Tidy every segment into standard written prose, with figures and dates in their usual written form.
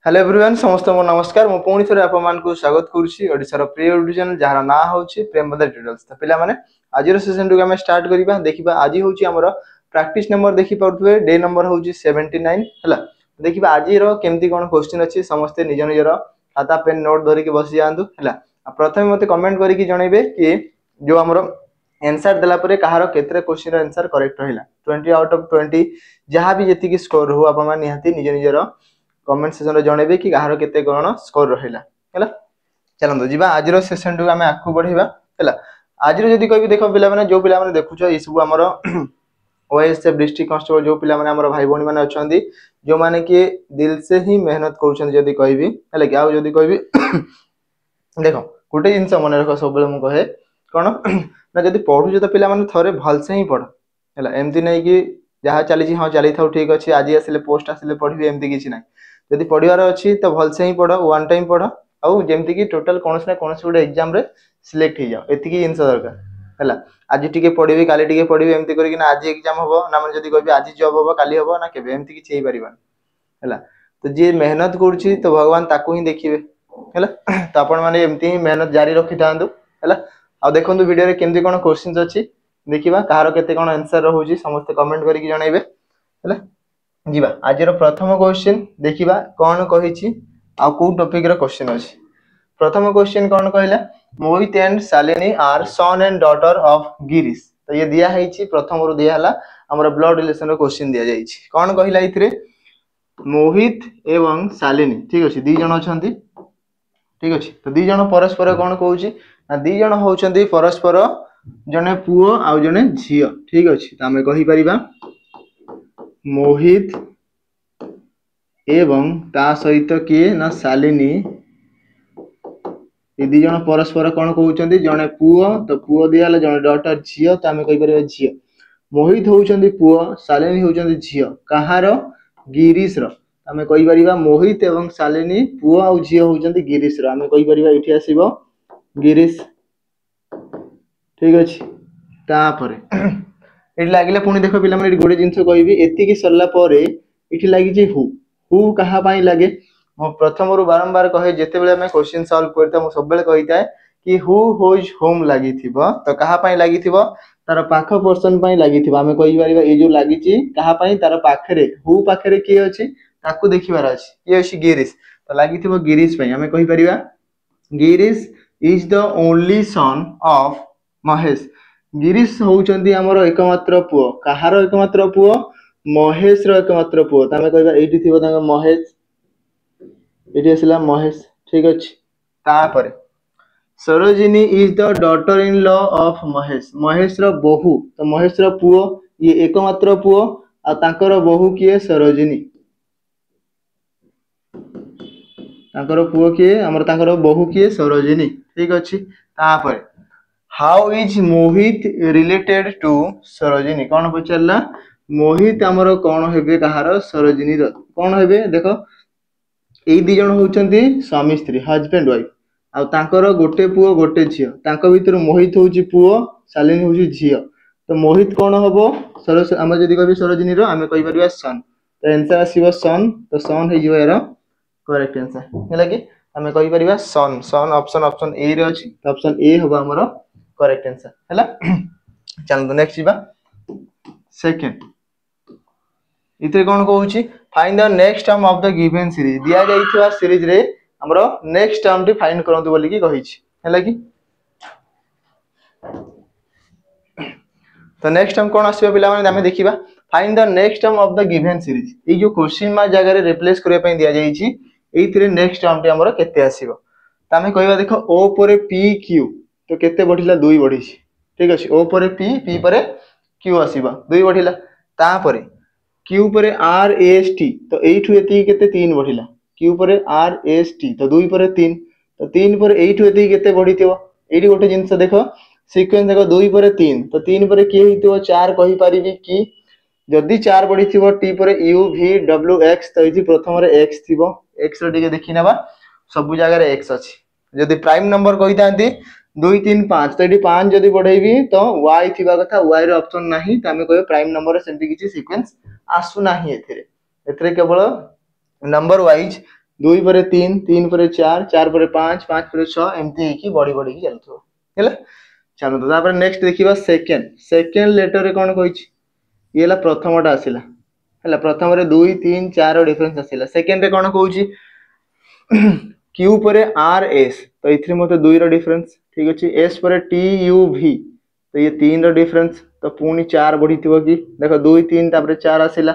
Hello everyone समस्त को नमस्कार मु पुणी थे आपण को स्वागत करुच्ची ओडिशार प्रिय यूट्यूब चैनल जार ना होची प्रेम बदल ट्यूटोरियल्स। तो पिला माने आज सेशन टू आम स्टार्ट करबा देखिबा आज होची हमर प्रैक्टिस नंबर देखि पाउतबे डे नंबर होची 79 हला। देखिबा आज रो केमती कोन क्वेश्चन अछि समस्त निज निजर खाता पेन नोट धरि के बसि जांतु हला। प्रथमे मते कमेंट करि कि जणैबे कि जो हमर आंसर देला परे कहारो केतरे क्वेश्चन रो आंसर करेक्ट रहिला 20 आउट ऑफ 20 जहां भी जति की स्कोर हो आपण मान निहाती निज निजर कमेंट सेक्शन रे जणैबे कि कहारो केते कोन स्कोर रहिला हला। चलंदो जीवा आज रो सेशन टू आमे आखु बढ़िबा हला। आज रो जदी कहबी देखो पिला माने जो पिला माने देखुछो ई सब हमर ओएसएफ डिस्ट्रिक्ट कांस्टेबल जो पिला माने हमर भाई बहनी माने अछंदी जो माने कि दिल से ही मेहनत करूछन जदी कहबी हला कि आ जदी कहबी देखो गुटे जिंस मन रखो सब बेले मु कहे कोन ना जदी पढु तो पिला माने थरे भल से ही पढ हला। एमती नै कि जहा चली हां चली थाउ ठीक अछि आज आसिले पोस्ट आसिले पढबी एमती किछि नै जदी पढिवार अछि तो भल से ही पढ वन टाइम पढ आ जेमती कि टोटल कोनस ना कोनस गुडे एग्जाम रे सिलेक्ट हो जाओ एति की जिंस दरकार हला। आज टिके पढिबी काली टिके पढिबी एमती करी ना आज एग्जाम हबो ना मन जदी कहबी आज जॉब हबो काली हबो ना केबे एमती किछि हेई परिबान हला। तो जे मेहनत करछि तो भगवान ताकू ही देखिबे हला। तो आपण माने एमती ही मेहनत जारी रखि थांदु हला। आ देखंतु वीडियो रे केमती कोन क्वेश्चंस अछि देखिबा कहारो केते कोन आंसर रहउछि समस्त कमेंट करी कि जणाइबे हला। जीवा आज रो प्रथम क्वेश्चन देखिबा कोन कहिछि आ को टॉपिक रो क्वेश्चन अछि। प्रथम क्वेश्चन कोन कहला Mohit and Shalini are son and daughter of Girish. तो ये दिया हैछि प्रथम रो दिया हला हमर ब्लड रिलेशन रो क्वेश्चन दिया जाइछि कोन कहिला इथरे मोहित एवं शालिनी ठीक अछि दी जण अछंती ठीक अछि। तो दी जण परस्पर कोन कहउछि ना दी जण होउछंती परस्पर जने पुओ आ जने झियो ठीक अछि। त हमें कहि परिबा मोहित एवं ता सहित किए ना शालिनी ए दी जण परस्पर कोन कहउछंती जने पुओ तो पुओ दियाले जने डॉटर झियो त हमें कहि परिबा झियो। मोहित होउछंती पुओ शालिनी होउछंती झियो कहारो गिरीश रो हमें कहि परिबा मोहित एवं शालिनी पुओ आ झियो होउछंती गिरीश रो हमें कहि परिबा इठी आसीबो गिरीश ठीक अछि। तापरे एठी लागिले पुनी देखो पिला माने गोडे जिंस कहबी एति की सरला परे इठी लागि जे हु कहा पाई लागे मो प्रथम रु बारंबार कहे जेते बेले मैं क्वेश्चन सॉल्व करता मो सब बेले कहिताय कि हु होज होम लागि थिबो तो कहा पाई लागि थिबो तार पाख पर्सन पाई लागि थिबो हमें कहि परिबा ए जो लागि छि कहा पाई तार पाखरे हु पाखरे के अछि ताकू देखिबार अछि के अछि गिरीश तो लागि थिबो गिरीश पाई हमें कहि परिबा Girish is the only son of Mahesh. Girish होउचंदी हमर एकमात्र पुओ कहारो एकमात्र पुओ महेश रो एकमात्र पुओ तमे कहबा एठी थिबो तांग महेश एठी असला महेश ठीक अछि। तापरे Sarojini is the daughter in law of Mahesh Mahesh रो बहू तो महेश रो पुओ ये एकमात्र पुओ आ तांकर बहू किए सरोजिनी तांकर पुओ किए हमर तांकर बहू किए सरोजिनी ठीक अछि। तापरे how is Mohit related to Sarojini कौन पचारला मोहित हमर कौन हेबे कहारो सरोजिनी रो कौन हेबे देखो एई दी जण होउचंती स्वामी स्त्री हस्बैंड वाइफ आ तांकर गोटे पुओ गोटे झियो तांको भीतर मोहित होउची पुओ शालिनी होउची झियो तो मोहित कौन हबो सरोज हम जदी कहबी सरोजिनी रो हमें कहि परिबा सन तो आंसर आसीबो सन तो सन हे जिवो एरो करेक्ट आंसर हैला कि हमें कहि परिबा सन सन ऑप्शन ए रे अछि तो ऑप्शन ए हबो हमरो करेक्ट आंसर हैला। चलो नेक्स्ट जीवा सेकंड इथे कोन कहउची find the next term of the given series दिया जाइथिवा सीरीज रे हमरो नेक्स्ट टर्म टी फाइंड करंतु बोली की कहिछि हैला कि। तो नेक्स्ट टर्म कोन आसीबो पिला माने हमें देखिबा find the next term of the given series A जो क्वेश्चन मार्क जगह रे रिप्लेस करे पई दिया जाइछि एइथिरे नेक्स्ट टर्म टी हमरो केते आसीबो त हमें कहबा देखो ओ परे पी क्यू तो केते बढ़िला 2 बढ़िछि ठीक अछि ओ परे पी परे क्यू आसीबा 2 बढ़िला तापरे क्यू परे आर एस टी तो एठु एति केते 3 बढ़िला क्यू परे आर एस टी तो 2 परे 3 तो 3 परे एठु एति केते बढ़िथिबो एठी गोटे जिंस देखो सीक्वेंस देखो 2 परे 3 तो 3 परे के हिथिबो 4 कहि परिबी कि जदी 4 बढ़िथिबो टी परे यू वी डब्ल्यू एक्स तो इति प्रथम रे एक्स थिबो एक्स रो टिके देखि नेबा सब जगह रे एक्स अछि जदी प्राइम नंबर कहि तांती 2 3 5 तो एटी 5 जदी बढ़ाइबी तो y थिबा कथा y रो ऑप्शन नाही त हमें कहबे प्राइम नंबर रे सेंति किछि सीक्वेंस आसु नाही एथिरे एथिरे केवल नंबर वाइज 2 ପରେ 3 3 ପରେ 4 4 ପରେ 5 5 ପରେ 6 एमती हेकी बड़ी बड़ी चलथो हैला। चलो तो तापर नेक्स्ट देखिबा सेकंड लेटर रे कोन कहिछि ये हला प्रथमटा आसिला हैला प्रथम रे 2 3 4 डिफरेंस आसिला सेकंड रे कोन कहउछि क्यू पर आर एस तो इथरे मते 2 रो डिफरेंस ठीक अछि एस पर टी यू वी तो ये 3 रो डिफरेंस तो पुनी 4 बढ़िथिबो कि देखो 2 3 तापर 4 आसिला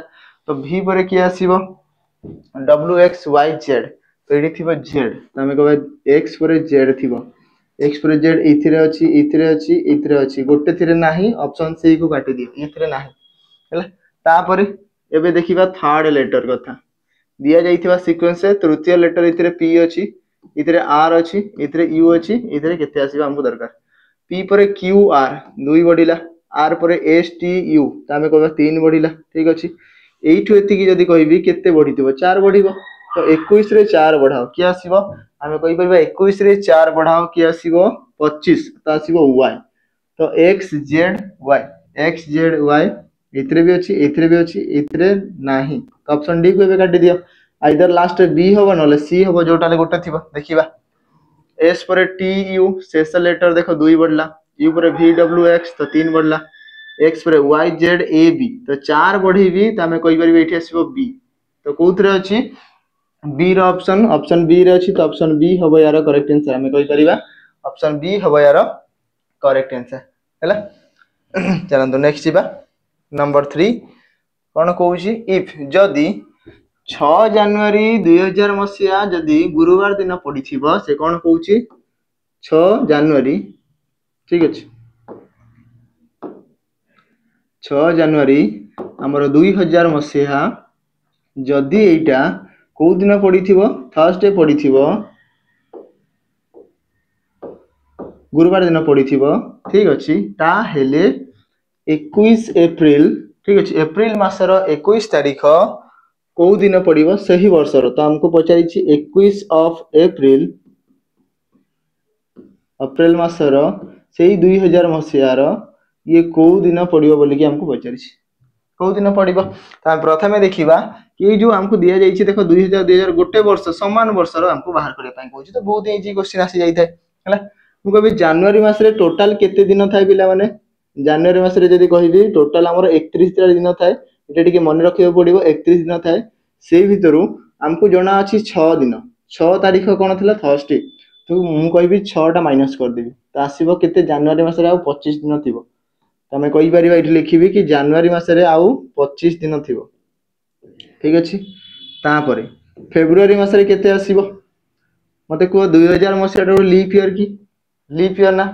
तो वी पर कि आसीबो डब्ल्यू एक्स वाई जेड तो एडी थिबो जेड तो हमें कहबा एक्स पर जेड थिबो एक्स पर जेड इथरे अछि गोटे थिरे नाही ऑप्शन सी को काटि दियो इथरे नाही हैला। तापर एबे देखिबा थर्ड लेटर कथा दिया जाइथिबा सीक्वेंस से तृतीय लेटर इथरे पी अछि इथरे आर अछि इथरे यू अछि इथरे केते आसीबा हमको दरकार पी पर क्यू आर 2 बढ़िला आर पर एस टी यू त हमें कहबा 3 बढ़िला ठीक अछि एइठु एति की जदी कहबी केते बढ़िथिबो 4 बढ़िबो तो 21 रे 4 बढ़ाओ कि आसीबो हमें कहि परबा 21 रे 4 बढ़ाओ कि आसीबो 25 तो आसीबो y तो x z y इथरे भी अछि इथरे नाही तो ऑप्शन डी को एबे काटि दियो आइदर लास्ट बी होबो नले सी होबो जोटाले गोटे थिबो देखिबा एस पर टी यू शेष लेटर देखो 2 बढ़ला यू पर वी डब्ल्यू एक्स तो 3 बढ़ला एक्स पर वाई जेड ए बी तो 4 बढ़ीबी त हमें कहि परबे एठी आसीबो बी तो कोथरे अछि बी रो ऑप्शन बी रे अछि तो ऑप्शन बी होबो यार करेक्ट आंसर हमें कहि परिबा ऑप्शन बी होबो यार करेक्ट आंसर हैला। चलंतु नेक्स्ट जिबा नंबर 3 कोन कहउछि इफ जदी 6 जनवरी 2000 मसिया जदी गुरुवार दिन पड़िथिबो से कोन कहउछि 6 जनवरी ठीक अछि 6 जनवरी हमर 2000 मसिया जदी एटा को दिन पड़िथिबो थर्सडे पड़िथिबो गुरुवार दिन पड़िथिबो ठीक अछि ता हेले 21 एप्रिल ठीक अछि एप्रिल मासर 21 तारिख को दिन पड़िबो सही वर्षर तो हमको पचारि छि 21 ऑफ अप्रैल मासर सेही 2000 मसियार ये को दिन पड़िबो बोली कि हमको पचारि छि को दिन पड़िबो ता प्रथमे देखिबा कि जो हमको दिया जाई छि देखो 2000 2000 गोटे वर्ष समान वर्षर हमको बाहर करिया पई कहू छि तो बहुत इजी क्वेश्चन आसी जाई थाए हैला। मु कहबी जनवरी मास रे टोटल केते दिन थाए पिला माने जनवरी मास रे जदी कहिबी टोटल हमर 31 दिन थाए एटा टिके मन रखियो पड़िबो 31 दिन थाए से भितरु हमको जणा अछि 6 दिन 6 तारिख कोन थिला थर्सडे तो मु कहबी 6 टा माइनस कर देबी तो आसीबो केते जनवरी मास रे आ 25 दिन थिबो तो हमें कहि परिबा एठी लिखिबी कि जनवरी मास रे आ 25 दिन थिबो ठीक अछि। तापरे फेब्रुवारी मास रे केते आसीबो मते को 2000 मसिया रो लीप ईयर की लीप ईयर ना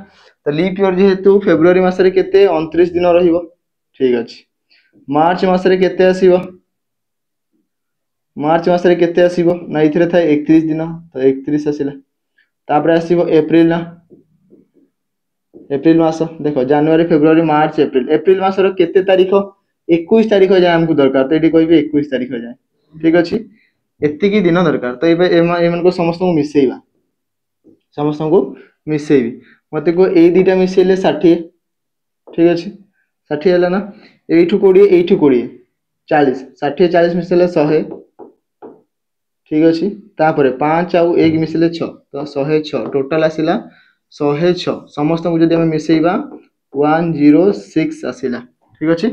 तो लीप ईयर जेहेतु फेब्रुवारी मास रे केते 29 दिन रहिबो ठीक अछि। मार्च मास रे केते आसीबो मार्च मास रे केते आसीबो ना इथरे थाए 31 दिन तो 31 आसीला तापरे आसीबो एप्रिल ना एप्रिल मास देखो जनवरी फेब्रुवारी मार्च एप्रिल मास रो केते तारिख 21 तारिख जाय हमको दरकार तो एठी कहबी 21 तारिख जाय ठीक अछि एति की दिन दरकार तो एबे एमन को समस्त को मिसेइबी मते को ए दीटा मिसेले 60 ठीक अछि 60 हला ना एठु 20 40 60 40 मिसेले 100 ठीक अछि तापरे 5 आउ 1 मिसेले 6 तो 106 टोटल आसिला 106 समस्त को जदी हम मिसेइबा 106 आसिला ठीक अछि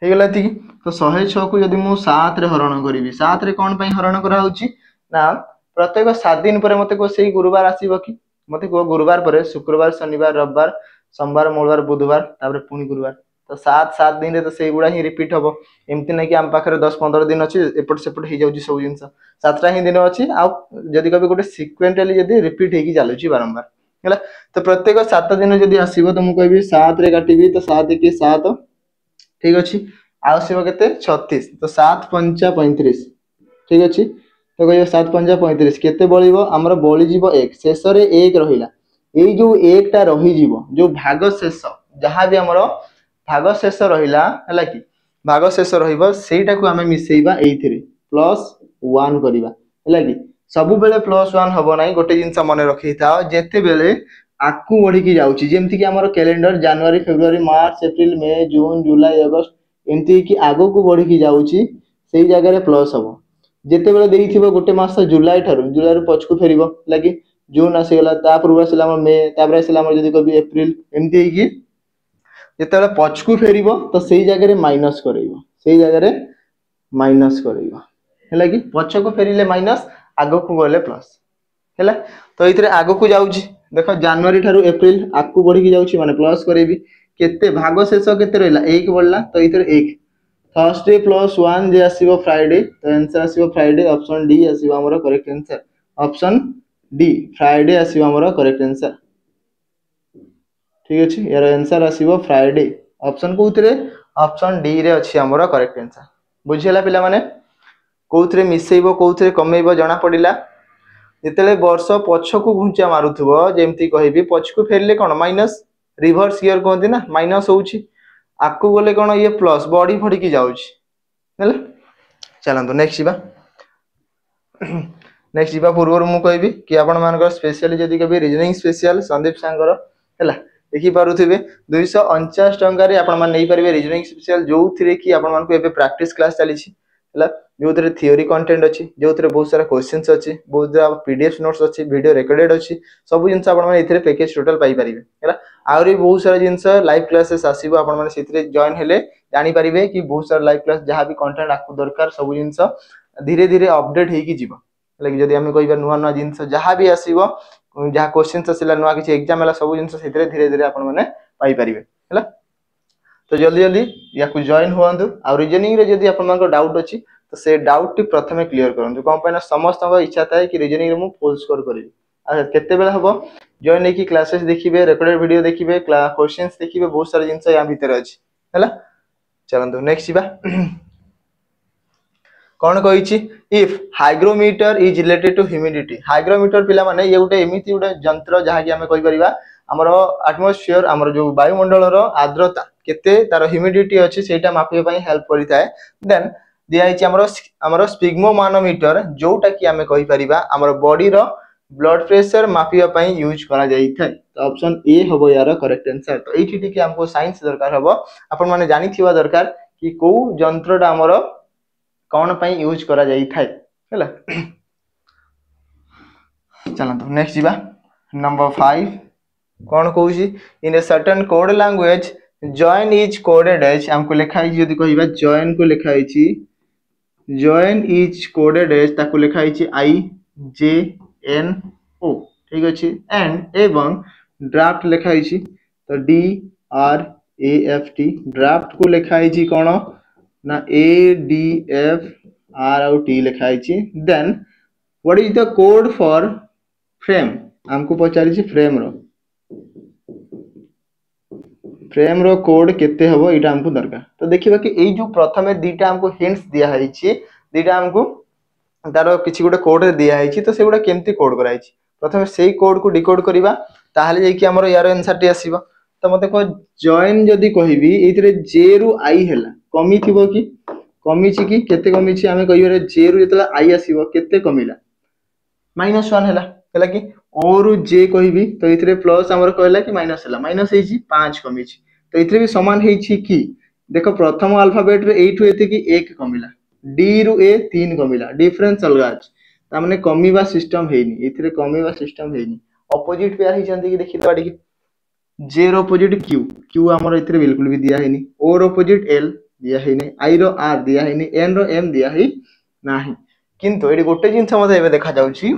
हे गेला ती तो 106 को जदी मु 7 रे हरण करिवि 7 रे कोन पई हरण करा होची ना प्रत्येक 7 दिन पर मते को सेही गुरुवार आसीबो कि मते को गुरुवार पर शुक्रवार शनिवार रविवार सोमवार मंगलवार बुधवार तापर पुनी गुरुवार तो 7 दिन रे तो सेही गुडा ही रिपीट हबो एमति नै कि हम पाखरे 10 15 दिन अछि एपट सेपट हे जाउची सब जिंस 7टा ही दिन अछि आ जदी कबे गोटे सिक्वेंटली जदी रिपीट हेकी चालुची बारंबार हैला तो प्रत्येक 7 दिन जदी आसीबो तो मु कहबी 7 रे काटिबी तो 7 के 7 ठीक अछि आसीबो केते 36 तो 7 5 35 ठीक अछि तो कहबो 7 5 35 केते बळिबो हमर बळी जीवो 1 शेष रे 1 रहिला एई जो 1 टा रहि जीवो जो भाग शेष जहां भी हमर भाग शेष रहिला हैला कि भाग शेष रहिबो सेटा को हमें मिसेइबा एइथिरे +1 करिबा हैला कि सब बेले +1 हबो नाही गोटे जिंस मने रखि थाओ जेते बेले आकु बढ़ी की जाउची जेमति कि हमर कैलेंडर जनवरी फेब्रुवारी मार्च अप्रैल मई जून जुलाई अगस्त एमती कि आगो को बढ़ी की जाउची सेही जगह रे प्लस हबो ଯେତେବେଳେ ଦେଇଥିବ ଗୋଟେ ମାସ ଜୁଲାଇ ଠାରୁ ଜୁଲାଇ ରୁ ପଛକୁ ଫେରିବ ଲାଗି ଜୁନ୍ ଆସିଗଲା ତା ପୂର୍ବ ଆସିଲା ଆମର ମେ ତାପରେ ଆସିଲା ଆମର ଯଦି କହିବି ଏପ୍ରିଲ ଏମିତି ହେଇକି ଯେତେବେଳେ ପଛକୁ ଫେରିବ ତ ସେଇ ଜାଗାରେ ମାଇନସ୍ କରେଇବ ସେଇ ଜାଗାରେ ମାଇନସ୍ କରେଇବ ହେଲା କି ପଛକୁ ଫେରିଲେ ମାଇନସ୍ ଆଗକୁ ଗଲେ ପ୍ଲସ୍ ହେଲା ତ ଏଇଥିରେ ଆଗକୁ ଯାଉଛି ଦେଖ ଜାନୁଆରୀ ଠାରୁ ଏପ୍ରିଲ ଆଗକୁ ବଢିକି ଯାଉଛି ମାନେ ପ୍ଲସ୍ କରେଇବି କେତେ ଭାଗ ଶେଷ କେତେ ରହିଲା 1 ବଢିଲା ତ ଏଇଥିରେ 1 थर्सडे प्लस 1 जे आसीबो फ्राइडे तो आंसर आसीबो फ्राइडे ऑप्शन डी आसीबो हमरो correct answer option D Friday आसीबो हमरो करेक्ट आंसर ठीक अछि यार आंसर आसीबो फ्राइडे ऑप्शन कोउतरे ऑप्शन डी रे अछि हमरो करेक्ट आंसर बुझियला पिला माने कोउतरे मिसेइबो कोउतरे कमेइबो जणा पडिला जेतेले वर्ष पछकु घुंचा मारुथबो जेमति कहिबी पछकु फेरले कोन माइनस रिवर्स ईयर कहंती ना माइनस होउची आकु गले कोन ये प्लस बॉडी फडी की जाउची हैला चलंतु नेक्स्ट जीवा नेक्स्ट जीवा पूर्वर मु कहबी कि आपण मानकर स्पेशली जदी कभी रीजनिंग स्पेशल संदीप सांगर हैला देखि पारुथिबे 249 टंका रे आपण मान नै परिबे रीजनिंग स्पेशल जो थिरे कि आपण मान को एबे प्रैक्टिस क्लास चली छी हैला जो थिरे थ्योरी कंटेंट अछि जो थिरे बहुत सारा क्वेश्चंस अछि बहुत सारा पीडीएफ नोट्स अछि वीडियो रिकॉर्डेड अछि सब जिंस आपण मान इथिरे पैकेज टोटल पाई परिबे हैला आउरी बहुत सारा जिंस लाइव क्लासेस आसीबो आपण मान सिथिरे जॉइन हेले जानि परिबे कि बहुत सारा लाइव क्लास जहां भी कंटेंट आपको दरकार सब जिंस धीरे धीरे अपडेट हेकी जीवो लाइक जदी हम कहिबा नुवा नुवा जिंस जहां भी आसीबो जहां क्वेश्चंस आसीला नुवा किछि एग्जाम वाला सब जिंस सिथिरे धीरे धीरे आपण माने पाई परिबे हैला तो जल्दी जल्दी याकु जॉइन होवंतु आ रीजनिंग रे जदी आपण मानको डाउट अछि तो से डाउट टी प्रथमे क्लियर करंतु कोन पयना समस्त इच्छा थाए कि रीजनिंग रे मु फुल स्कोर करिवि आ केते बेला हबो जॉइन नेकी क्लासेस देखिबे रिकॉर्डेड वीडियो देखिबे क्वेश्चंस देखिबे बहुत सारा जिंस या भीतर अछि हैला चलंतु नेक्स्ट जीवा कौन कहिछि if hygrometer is related to humidity hygrometer पिला माने ये गुटे एमिति गुटे यंत्र जहा कि हमें कहि परिबा हमरो एटमॉस्फेयर हमरो जो वायुमंडल रो आर्द्रता केते तार ह्यूमिडिटी अछि सेटा मापिबा पई हेल्प करिताय देन दिया हिछि हमरो स्पिग्मोमानोमीटर जोटा कि हमें कहि परिबा हमरो बॉडी रो ब्लड प्रेशर मापिबा पई यूज करा जाई थाय तो ऑप्शन ए हबो यार करेक्ट आंसर तो एठी टिके हमको साइंस दरकार हबो अपन माने जानि थिवा दरकार कि को यंत्रटा हमरो कौन पई यूज करा जाई थाय हैला चलंतु नेक्स्ट जीवा नंबर 5 कौन कहूची in a certain code language join is coded as हमको लिखा है यदि कहिबा जॉइन को लिखा है जॉइन इज कोडेड एज ताको लिखा है आई जे एन ओ ठीक अछि एंड एवं ड्राफ्ट लिखा है तो D R A F T draft को लिखा है कोन ना ए डी एफ आर आउ टी लिखा है then what is the code for frame हमको पचारि फ्रेम रो कोड केते हबो एटा हमको दरकार तो देखिबा कि एई जो प्रथमे दीटा हमको हिंट्स दिया हैछि दीटा हमको तारो किछि गोटे कोड दिया हैछि तो सेगुडा केमती कोड करा हैछि प्रथमे सेई कोड को डिकोड करिबा ताहाले जे कि हमरो यार आंसर टी आसीबा तो मते को जॉइन जदी कहिबी एथिरे जे रु आई हैला कमी थिबो कि कमी छि कि केते कमी छि हमें कहिबे जे रु जतला आई आसीबो केते कमिला -1 हैला कि ओ रु जे कहिबी तो इथरे प्लस हमर कहला कि माइनस हैला माइनस हेछि 5 कमी छि तो इथरे भी समान हेछि कि देखो प्रथम अल्फाबेट रे 8 एते कि 1 कमिला डी रु ए 3 कमिला डिफरेंस अलगा अछि ता माने कमीबा सिस्टम हेइनी इथरे कमीबा सिस्टम हेइनी ऑपोजिट पेयर हि जंती कि देखि तो आडी जे रो ऑपोजिट क्यू क्यू हमर इथरे बिल्कुल भी दिया हेइनी ओ रो ऑपोजिट एल दिया हेइनी आई रो आर दिया हेइनी एन रो एम दिया हेइ नाही किंतु एडी गोटे जिंस मते एबे देखा जाउची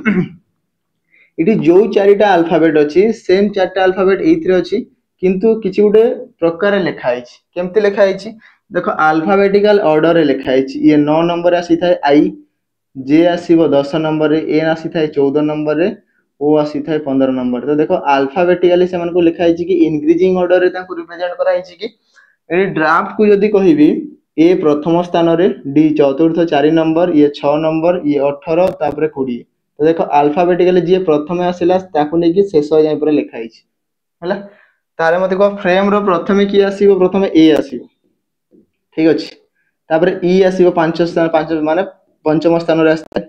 इटी जो चारिटा अल्फाबेट अछि सेम चारटा अल्फाबेट एथिरे अछि किंतु किछि गुटे प्रकार लिखा आइछि केमते लिखा आइछि देखो अल्फाबेटिकल ऑर्डर रे लिखा आइछि ये 9 नंबर आसी थाए आई जे आसीबो 10 नंबर रे एन आसी थाए 14 नंबर रे ओ आसी थाए 15 नंबर तो देखो अल्फाबेटिकली से मन को लिखा आइछि कि इंक्रीजिंग ऑर्डर रे ताको रिप्रेजेंट करा आइछि कि ए ड्राफ्ट को यदि कहिबी ए प्रथम स्थान रे डी चतुर्थ 4 नंबर ये 6 नंबर ये 18 तापर 20 तो देखो अल्फाबेटिकली जे प्रथमे आसिला ताको नै कि शेष जाय पर लिखा आइछि हला तारे मते को फ्रेम रो प्रथमे की आसीबो प्रथमे ए आसीबो ठीक अछि तापर ई आसीबो 5 स्थान 5 माने पंचम स्थान रे आसे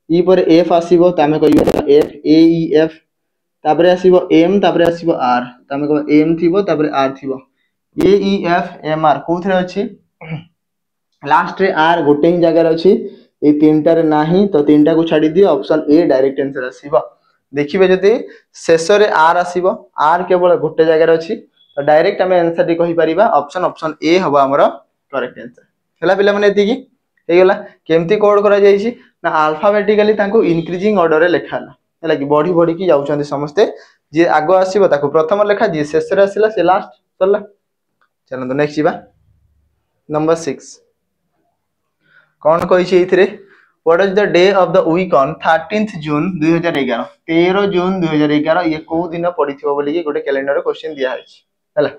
ई पर एफ आसीबो तामे कहिबा एफ ए ई एफ तापर आसीबो एम तापर आसीबो आर तामे को एम थिबो तापर आर थिबो A E F M R कोथरे अछि लास्ट रे आर गोटे ही जगह रे अछि ये तीनटा रे नाही तो तीनटा को छाड़ी दियो ऑप्शन ए डायरेक्ट आंसर आसीबो देखिबे जदी शेष रे आर आसीबो आर केवल गोटे जगह रे अछि तो डायरेक्ट हमें आंसर टी कहि परिबा ऑप्शन ए हबो हमरो करेक्ट आंसर हला पिला माने एति की हे गेला केमती कोड करा जाई छी ना अल्फाबेटिकली तांको इंक्रीजिंग ऑर्डर रे लेखाला हला की बढ़ी बढ़ी की जाउछन्ती समस्ते जे आगो आसीबो ताको प्रथम लेखा जे शेष रे आसीला से लास्ट चलला चलो तो नेक्स्ट जीवा नंबर 6 कौन कही इथिरे what is the day of the week on 13th June 2011 13 June 2011 ये को दिन पड़िथिबो बोली कि गोटे कैलेंडर क्वेश्चन दिया है हला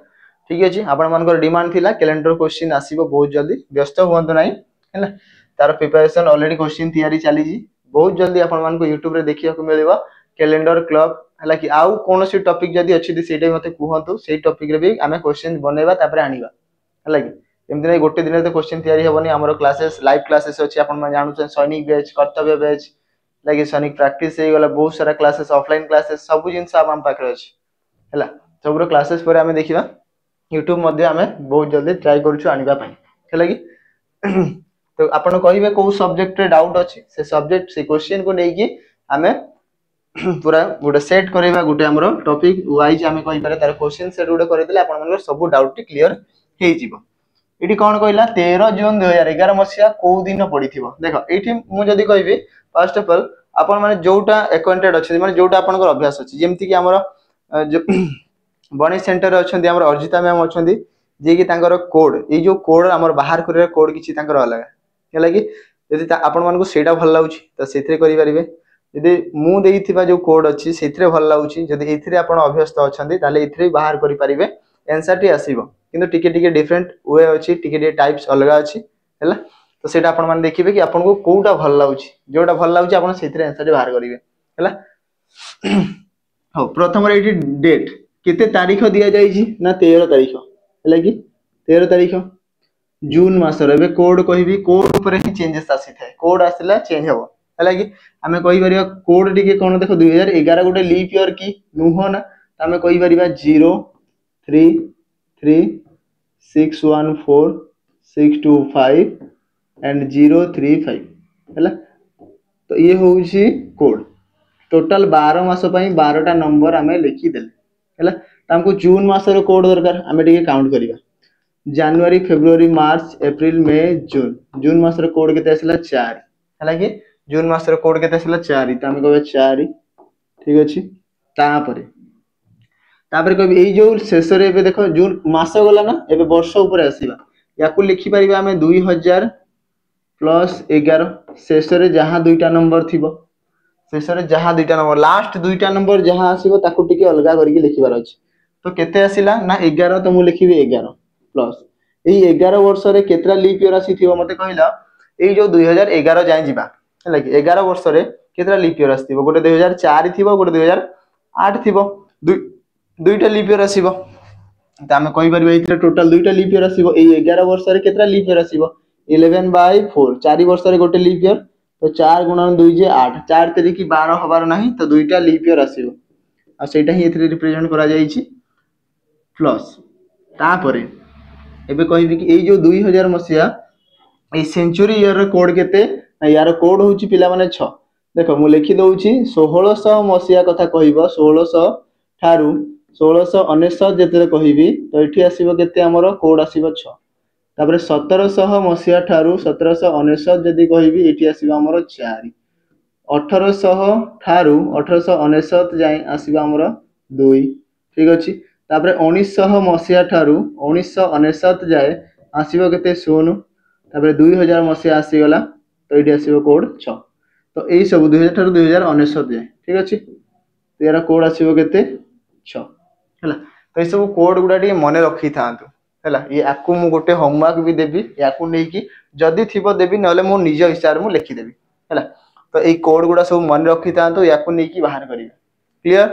ठीक अछि आपण मानकर डिमांड थिला कैलेंडर क्वेश्चन आसीबो बहुत जल्दी व्यस्त होंत नाही हला तार प्रिपरेशन ऑलरेडी क्वेश्चन तैयारी चली जी बहुत जल्दी आपण मान को YouTube रे देखिया को मिलबा कैलेंडर क्लब हला कि आउ कोनोसी टॉपिक जदी अछि सेटे मते कहंतु सेही टॉपिक रे भी हमें क्वेश्चन बनेबा तापर आनिबा हला कि एमति नै गोटे दिन तो क्वेश्चन तैयारी हेबनी हमर क्लासेस लाइव क्लासेस अछि आपण मान जानु सैनिक बैच कर्तव्य बैच लागी सैनिक प्रैक्टिस हे गला बहुत सारा क्लासेस ऑफलाइन क्लासेस सब जिंस हम पाखरे अछि हला सबरो क्लासेस पर हमें देखिबा YouTube मध्ये हमें बहुत जल्दी ट्राई करूछु आनिबा पई हला कि तो आपण कहिबे को सब्जेक्ट रे डाउट अछि से सब्जेक्ट से क्वेश्चन को नै कि हमें पूरा गोटे सेट करैबा गोटे हमरो टॉपिक वाइज हमें कहि पारे तार क्वेश्चन सेट गोटे करै देले आपण मन सब डाउट क्लियर हे जिवो एटी कोन कहला 13 जून 2011 मसिया को दिन पड़िथिबो देखो एटी मु जदी कहबी फर्स्ट ऑफ ऑल आपण माने जोटा अक्वाइंटेड अछि माने जोटा आपण को अभ्यास अछि जेमति कि हमरो बणी सेंटर अछंती हमर अर्जिता मैम अछंती जे कि तांकर कोड ए जो कोड हमर बाहर करे कोड किछि तांकर अलग हेला कि यदि आपण मन को सेटा भल लाउछि त सेथरे करि परिबे यदि मु देइथिबा जो कोड अछि सेथरे भल लाउछि यदि एथरे आपण अभ्यस्त अछंती ताले एथरे बाहर करि परिबे आंसर टी आसीबो किंतु टिके टिके डिफरेंट वे अछि टिके टिके टाइप्स अलग अछि हैला तो सेटा आपण मान देखिबे कि आपण को कोउटा भल लाउछि जोटा भल लाउछि आपण सेथरे आंसर बाहर करिवे हैला हो प्रथम रे डेट केते तारीख दिया जाई छी ना 13 तारीख हैला कि 13 तारीख जून मासर एबे कोड कहिबी कोड ऊपर ही चेंजेस आसी थाए कोड आसिला चेंज हो हैला कि हमें कहि परिबा कोड टिके कोन देखो 2011 गोटे लीप ईयर की नुहो ना हमें कहि परिबा 0 3 3 614 625 एंड 035 हैला तो ये होउची कोड टोटल 12 मास पई 12 टा नंबर हमें लिखि देले हैला हमको जून मास रो कोड दरकार हमें टिके काउंट करिबा जनवरी फरवरी मार्च अप्रैल मई जून जून मास रो कोड केते आसला 4 हैला कि जून मास रो कोड केते आसला 4 त हमें कहबे 4 ठीक अछि तापर कहबे एई जो शेष रे एबे देखो जून मास गला ना एबे वर्ष ऊपर आसीबा याकू लिखि परिबा हमें 2000 प्लस 11 शेष रे जहां दुईटा नंबर थिबो शेष रे जहां दुईटा नंबर लास्ट दुईटा नंबर जहां आसीबो ताकू टिके अलगा करके लिखिबार अछि तो केते आसीला ना 11 तो मु लिखिबे 11 प्लस एई 11 वर्ष रे केतरा लीप ईयर आसी थिबो मते कहिला एई जो 2011 जाय जिबा हैला कि 11 वर्ष रे केतरा लीप ईयर आसीबो गोटे 2004 थिबो गोटे 2008 थिबो दुईटा लीप ईयर आसीबो त हमें कहि परबे इथरे टोटल दुईटा लीप ईयर आसीबो एई 11 वर्ष रे केतरा लीप ईयर आसीबो 11/4 4 वर्ष रे गोटे लीप ईयर तो 4 गुणन 2 जे 8 4 तेरी की 12 हबार नाही तो दुईटा लीप ईयर आसीबो आ सेटा ही इथरे रिप्रेजेंट करा जाई छी प्लस तापरे एबे कहिबी कि एई जो 2000 मसिया ए सेंचुरी ईयर रो कोड केते ना यार कोड होची पिला माने 6 देखो मु लिखि दउची 1600 मसिया कथा कहिबो 1600 थारु 1699 जेते कहिबी तो एठी आसीबो केते हमरो कोड आसीबो 6 तापर 1700 मसिया थारु 1799 जदी कहिबी एठी आसीबो हमरो 4 1800 थारु 1899 जाय आसीबो हमरो 2 ठीक अछि तापर 1900 मसिया थारु 1999 जाय आसीबो केते 0 तापर 2000 मसिया आसी गला तो एठी आसीबो कोड 6 तो एई सब 2000 थारु 2099 जाय ठीक अछि तेरा कोड आसीबो केते 6 हैला तो ए सब कोड गुडा टी मने रखि थांतु हैला ये आकु मु गोटे होमवर्क भी देबी याकु नै कि जदी थिबो देबी नले मु निज हिसाब मु लिखि देबी हैला तो ए कोड गुडा सब मने रखि थांतु याकु नै कि बाहर करिवे क्लियर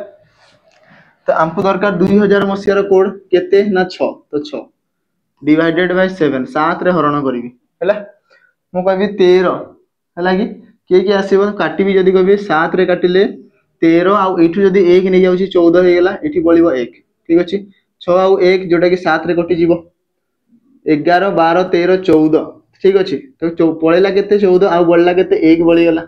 तो हमको दरकार 2000 मसिया रो कोड केते ना 6 तो 6 डिवाइडेड बाय 7 7 रे हरण करिवि हैला मु कहबी 13 हैला कि के आसीबो काटिबी जदी कहबी 7 रे काटिले 13 आ एठु जदी 1 नै जाउची 14 हे गेला एठी बळिबो 1 ठीक अछि 6 आ 1 जोटा कि 7 रे कटि जीवो 11 12 13 14 ठीक अच्छे तो पलैला के 14 आउ बढ़ला के 1 बढ़ीगला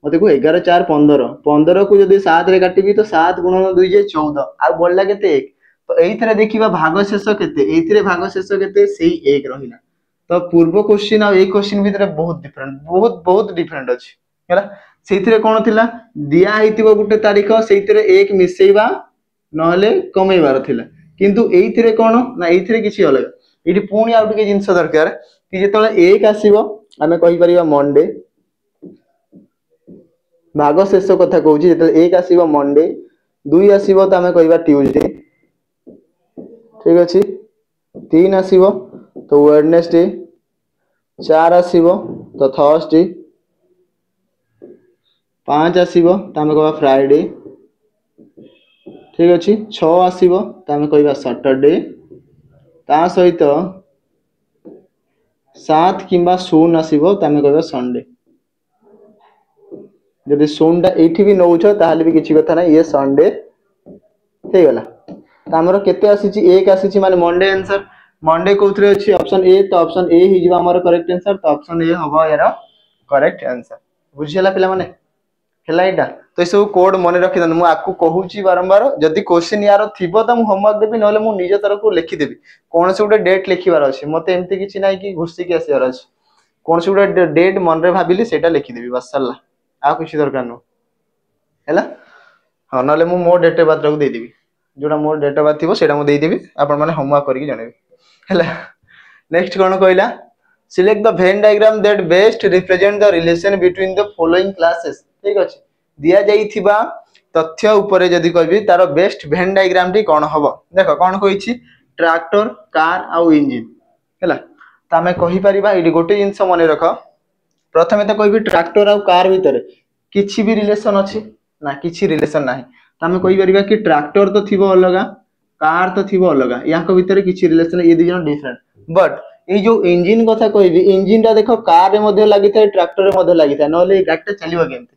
मत को 11 4 15 15 को जब 7 रे काटिबी तो 7 गुणन 2 जे 14 आउ बढ़ला के 1 तो एइथरे देखिबा भाग शेष केते एइथरे भाग शेष केते सेही 1 रहिला तो पूर्व क्वेश्चन आ ए क्वेश्चन भीतर बहुत डिफरेंट बहुत डिफरेंट अछि हैला सेइथरे कोन थिला दिया हेतिबो गुटे तारीख सेइथरे 1 मिसेइबा नहले कमेइबार थिला किंतु एइथरे कोन ना एइथरे किछि अलग एठी पुणी आउ टिके जिंस दरकार कि जेतले 1 आसीबो आमे कहि परिबा मंडे भाग शेष कथा कहूँ जो 1 आसीबो मंडे 2 आसीबो तो आमे कहबा ट्यूसडे ठीक अछि 3 आसीबो तो वेडनेसडे 4 आसीबो तो थर्सडे 5 आसीबो तो आमे कहबा फ्राइडे ठीक अछि 6 आसीबो तो आमे कहबा सैटरडे ता सहित 7 किंबा 0 आसीबो तो आमे कहबा संडे जदि 0 एठी भी नउछ ताहाले भी किछि कथा नै ये संडे हे गला त हमरो केते आसीची 1 आसीची माने मंडे आंसर मंडे कोथरे अछि ऑप्शन ए तो ऑप्शन ए ही जिबा हमरो करेक्ट आंसर तो ऑप्शन ए हबो यार करेक्ट आंसर बुझियला पिला माने हेला एटा तो ए सब कोड मने रखि दन मु आकु कहूची बारंबार जदि क्वेश्चन यार थिबो त मु होमवर्क देबी नले मु निज तरफ को लिखि देबी कोन से उडे डेट लिखिबार अछि मते एम्ति किछि नै कि घुसी के आसीबार अछि कोन से उडे डेट मन रे भाबिली सेटा लिखि देबी बस सल्ला आ किछि दरकार न हैला हां नले मु मो डेट ऑफ बर्थ को दे देबी जोडा मो डेट ऑफ बर्थ थिबो सेटा मु दे देबी आपण माने होमवर्क करि के जणेबी हैला नेक्स्ट कोन कहइला select the Venn diagram that best represent the relation between the following classes ठीक अछि दिया जाईथिबा तथ्य ऊपर जदि कहबी तार बेस्ट वेन डायग्राम टी कोन हबो देखो कोन कहिछि ट्रैक्टर कार आ इंजन हैला त हमें कहि परिबा एडी गोटे जिंस मने रख प्रथमे तो कहबी ट्रैक्टर आ कार भीतर किछि भी रिलेशन अछि ना किछि रिलेशन नाही त हमें कहि परिबा कि ट्रैक्टर तो थिबो अलगा कार तो थिबो अलगा याको भीतर किछि रिलेशन ये दि जन डिफरेंट बट ए जो इंजन कथा कहबी इंजन ता देखो कार रे मध्ये लागि थाए ट्रैक्टर रे मध्ये लागि थाए नले गाड़ी चलिबो केमते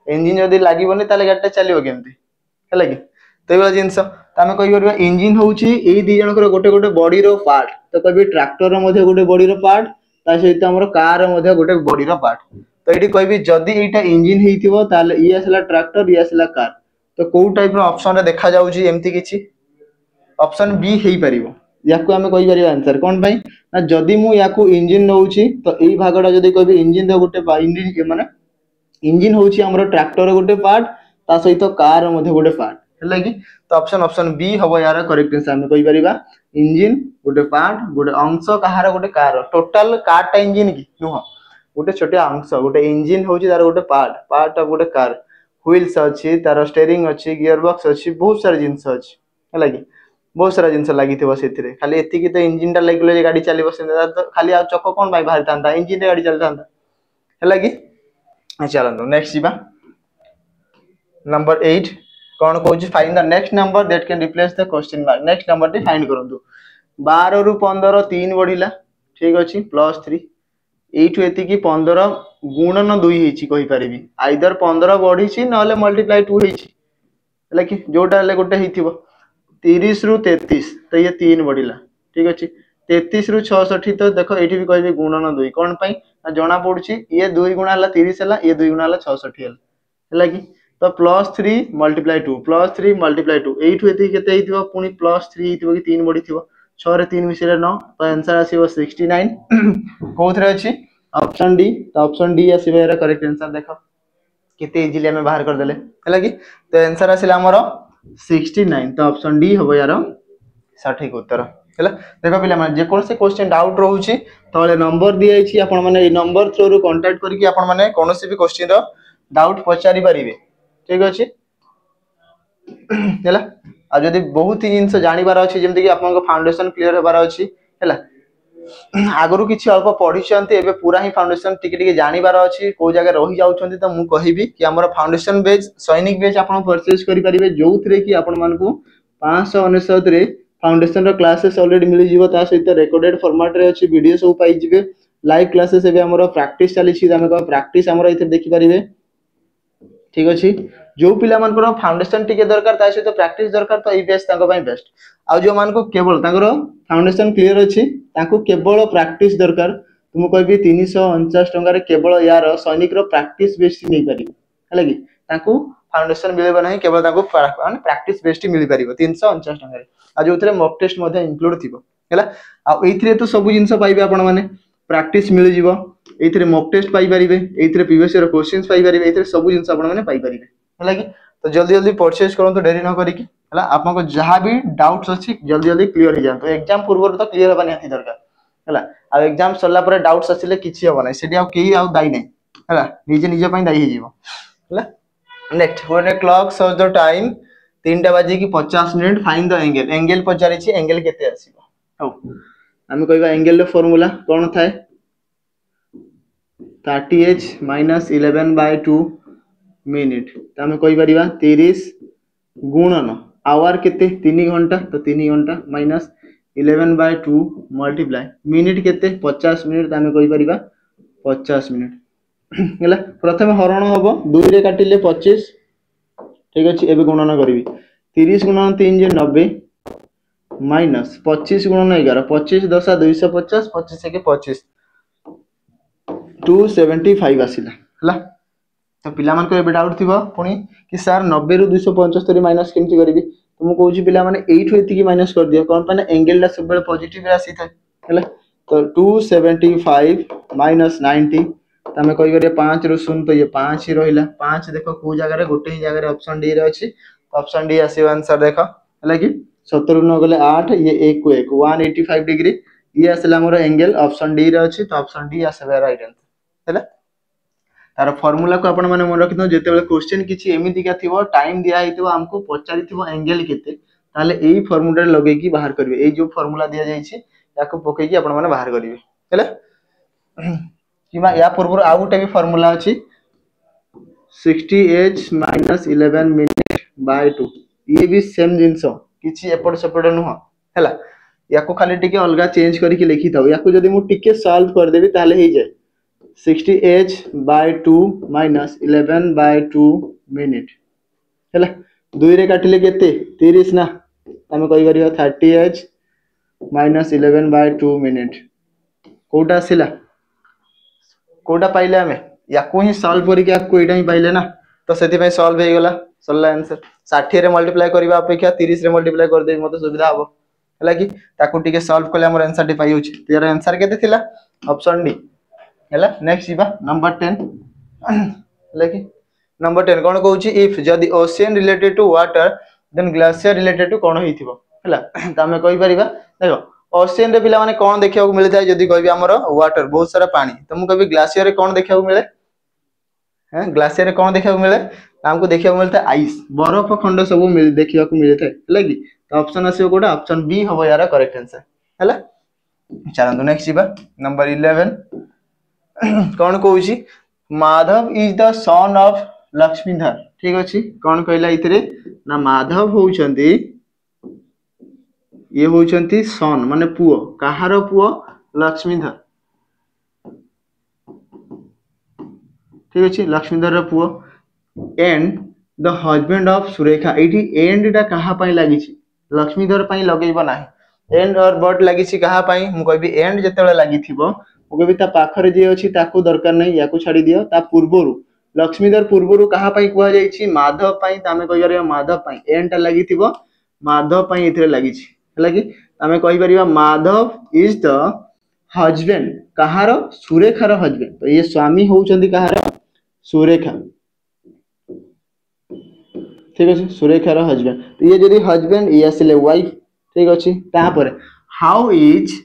इंजन जदी लागिबोनी ताले गाड़ी चलिबो केमते हैला कि तो ए जिंस त हमें कहि परिबा इंजन होउची ए दि जन कर गोटे गोटे बॉडी रो पार्ट तो कहबी ट्रैक्टर रो मध्ये गोटे बॉडी रो पार्ट ता सहित हमर कार रो मध्ये गोटे बॉडी रो पार्ट तो एठी कहबी जदी एटा इंजन हेइथिबो ताले ई आसला ट्रैक्टर ई आसला कार तो को टाइप रो ऑप्शन रे देखा जाउची एम्ति किछि ऑप्शन बी हेइ परिबो याकू हमें कहि परिबा आंसर कोन पई ना जदी मु याकू इंजन नउची तो एई भागडा जदी कहबी इंजन द गोटे इंजन माने इंजन होउची हमरो ट्रैक्टर रो गोटे पार्ट ता सहित कार रो मध्ये गोटे पार्ट हैला कि तो ऑप्शन बी हबो यार करेक्ट आंसर हमें कहि परिबा इंजन गोटे पार्ट गोटे अंश कहार गोटे कार टोटल कार टा इंजन की नुह गोटे छोटे अंश गोटे इंजन होउची तार गोटे पार्ट ऑफ गोटे कार व्हील्स अछि तार स्टीयरिंग अछि गियर बॉक्स अछि बहुत सारा जिंस अछि हैला कि बहुत सारा जिंस लागि थिबो सेथिरे खाली एति कि तो इंजन टा लागिले जे गाड़ी चलिबो से तो खाली आ चक्क कोन भाई बाहर तांता इंजन रे गाड़ी चलतांता हैला कि चलंतो नेक्स्ट जीवा नंबर 8 कोन कहूची find the next number that can replace the question mark next number टी फाइंड करंतु 12 रु 15 3 बढ़िला ठीक अछि +3 8 एति कि 15 गुणन 2 हेची कहि परिबी आइदर 15 बढ़ीची नले मल्टीप्लाई 2 हेची हैला कि जोटा ले गोटे हेथिबो 30 रु 33 तो ये 3 बढ़िला ठीक अछि 33 रु 66 तो देखो एठी भी कहबी गुणन 2 कोन पई जना पड़ुची ये 2 गुणा हला 30 हला ये 2 गुणा हला 66 हला हैला कि तो +3 × 2 +3 × 2 8 एति केते हेतिबो पुनी +3 हेतिबो कि 3 बढ़िथिबो 6 रे 3 मिसिले 9 तो आंसर आसीबो 69 कोथरे अछि ऑप्शन डी तो ऑप्शन डी आसीबो एरा करेक्ट आंसर देखो केते इजीली हमें बाहर कर देले हैला कि तो आंसर आसीला हमरो 69 तो ऑप्शन डी हबो यार सठिक उत्तर हैला देखो पिला माने जे कोन से क्वेश्चन डाउट रहउची तळे नंबर दिया छि आपण माने ए नंबर थ्रू रु कांटेक्ट करिकि आपण माने कोनोसी भी क्वेश्चन रो डाउट पचारि परिबे ठीक अछि हैला आ जदी बहुत ही जिंस जानिबार अछि जेमति कि आपन को फाउंडेशन क्लियर हेबार अछि हैला आगरु किछि अल्प पढि छन्ते एबे पूरा ही फाउंडेशन टिके टिके जानिबार अछि को जगह रहि जाउछन्ते त मु कहिबी कि हमर फाउंडेशन बेज सैनिक बेज आपन परचेज करि परिबे जोउथरे कि आपन मान को 599 रे फाउंडेशन रो क्लासेस ऑलरेडी मिली जीवो ता सहित रेकॉर्डेड फॉर्मेट रे अछि वीडियो सब पाइ जिवे लाइव क्लासेस एबे हमर प्रैक्टिस चली छी हम को प्रैक्टिस हमर इथे देखि परिबे ठीक अछि जो पिला मान को फाउंडेशन टिके दरकार ता सहित प्रैक्टिस दरकार तो ई बेस तांको पई बेस्ट आ जो मान को केवल तांको फाउंडेशन क्लियर अछि तांको केवल प्रैक्टिस दरकार तुम कहबी 349 टंका केवल यार सैनिक प्रैक्टिस बेस्ट नहीं पार है कि फाउंडेशन मिलेगा नहीं केवल माने प्रैक्टिस बेस्ट मिल पार 349 टंका जो थे मॉक टेस्ट इंक्लूड थी है तो सब जिन पाइबे आपण मैंने प्रैक्टिस मिल जाव ये मॉक टेस्ट पाइपर ये प्रीवियस ईयर क्वेश्चन पाइपर ये सब जिन पाइपर है कि तो जल्दी जल्दी परचेज करूँ डेरी न करी आपको जहाँ भी डाउट्स अच्छी जल्दी जल्दी क्लीयर हो जाए एग्जाम पूर्व तो क्लीयर हवा निहाती दरकार है एग्जाम सरला पर डाउट्स आसिले किछि हबो नै सेठी आ केही आ दाई नै हैला निजे निजे पई दाई हे जीवो हैला next when a clock search the time 3टा बाजी की 50 minute find the angle angle पचारि छी एंगल केते आसीबो हो हम कहबा एंगल रो फार्मूला कोन थाए 30h - 11/2 मिनिट त हम कहि परिबा 30 गुणन आवर केते 3 घंटा तो 3 घंटा माइनस 11/2 मल्टीप्लाई मिनिट केते 50 मिनिट आमे कहि परिबा 50 मिनिट हैला प्रथम हरण हबो 2 रे काटिले 25 ठीक अछि एबे गुणन करबी 30 गुणन 3 जे 90 माइनस 25 गुणन 11 25 10 250 25 के 25 275 आसिला हैला तो पिला मन को एबे डाउट थिबो पुनी कि सर 90 रु 275 माइनस केमति करबी तुम कहूँ पिला माने 8 एति माइनस कर दियो कोन पाने एंगल ला सब बेले पॉजिटिव राशि था हैला तो 275 माइनस 90 तमे कहि करे 5 रु सुन तो ये 5 ही रहिला 5 देखो को जगह रे गोटे ही जगह रे ऑप्शन डी रे अछि तो ऑप्शन डी आसीबो आंसर देखो हैला कि 70 न गले 8 ये 1 को 1 185 डिग्री ये आसला मोर एंगल ऑप्शन डी रे अछि तो ऑप्शन डी आसीबो राइट आंसर हैला तार फार्मूला को आपण माने मन रखितो जेते बेले क्वेश्चन किछि एमिति का थिबो टाइम दिया हितो हमको पचारि थिबो एंगल केते ताले एई फार्मूला लगे की बाहर करबे एई जो फार्मूला दिया जाई छि याको पके की आपण माने बाहर करबे हैला किमा या पूर्व आ गुटे भी फार्मूला अछि 60h - 11 मिनिट बाय 2 ये भी सेम जिंसो किछि एपड सेपड न हो हैला याको खाली टिके अलगा चेंज करी के लिखि थाउ याको जदी मु टिके सॉल्व कर देबी ताले हे जाय 60h/2 माइनस 11/2 मिनिट हैला 2 रे काटिले केते 30 ना तमे कहि करियो 30h - 11/2 मिनिट कोटा आसिला कोटा पाइले हमें याको ही सॉल्व करी के आपको एटा ही पाइले ना तो सेति पय सॉल्व हे गेला सल्ला आंसर 60 रे मल्टीप्लाई करबा अपेक्षा 30 रे मल्टीप्लाई कर दे मते सुविधा हबो हैला कि ताको टिके सॉल्व करले हमर आंसर टी पाइ होछि तेर आंसर केते थिला ऑप्शन डी हैला नेक्स्ट जीवा नंबर 10 लेकि नंबर 10 कोन कहूची इफ जदी ocean related to water then glacier related to कोन हिथिबो हैला त हमें कहि परिबा देखो ओशियन रे पिला माने कोन देखिया को मिलता है जदी कहबी हमर वाटर बहुत सारा पानी त मु कहबी ग्लेशियर रे कोन देखिया को मिले हैं ग्लेशियर रे कोन देखिया को मिले हमको देखिया को मिलता है आइस बर्फ खंड सब मिल देखिया को मिलता है हैला कि तो ऑप्शन आसीबो कोटा ऑप्शन बी हबो यार करेक्ट आंसर हैला चलो नेक्स्ट जीवा नंबर 11 कौन कहूची Madhav is the son of Lakshmidhar ठीक अछि कौन कहला इतरे ना माधव होउचंती ये होउचंती सन माने पुओ कहारो पुओ लक्ष्मीधर ठीक अछि लक्ष्मीधर रो पुओ and the husband of Surekha एठी एंड डा कहा पई लागि छि लक्ष्मीधर पई लगेइबो नाही एंड और बट लागि छि कहा पई मु कहबी एंड जेतेले लागि थिबो ओके ता पाखरे जे अछि ताकू दरकार नै याकू छाडी दियो ता पूर्वरु लक्ष्मीधर पूर्वरु कहा पई कुआ जाई छि माधव पई तामे कहि परिबा माधव पई एंड ता लागि थिबो माधव पई इथरे लागि छि हला कि तामे कहि परिबा माधव इज द हस्बैंड कहारो सुरेखार हस्बैंड तो ये स्वामी होउचंदी कहारो सुरेखा ठीक अछि सुरेखार हस्बैंड तो ये जदी हस्बैंड ये आसिले वाइफ ठीक अछि ता पर हाउ इज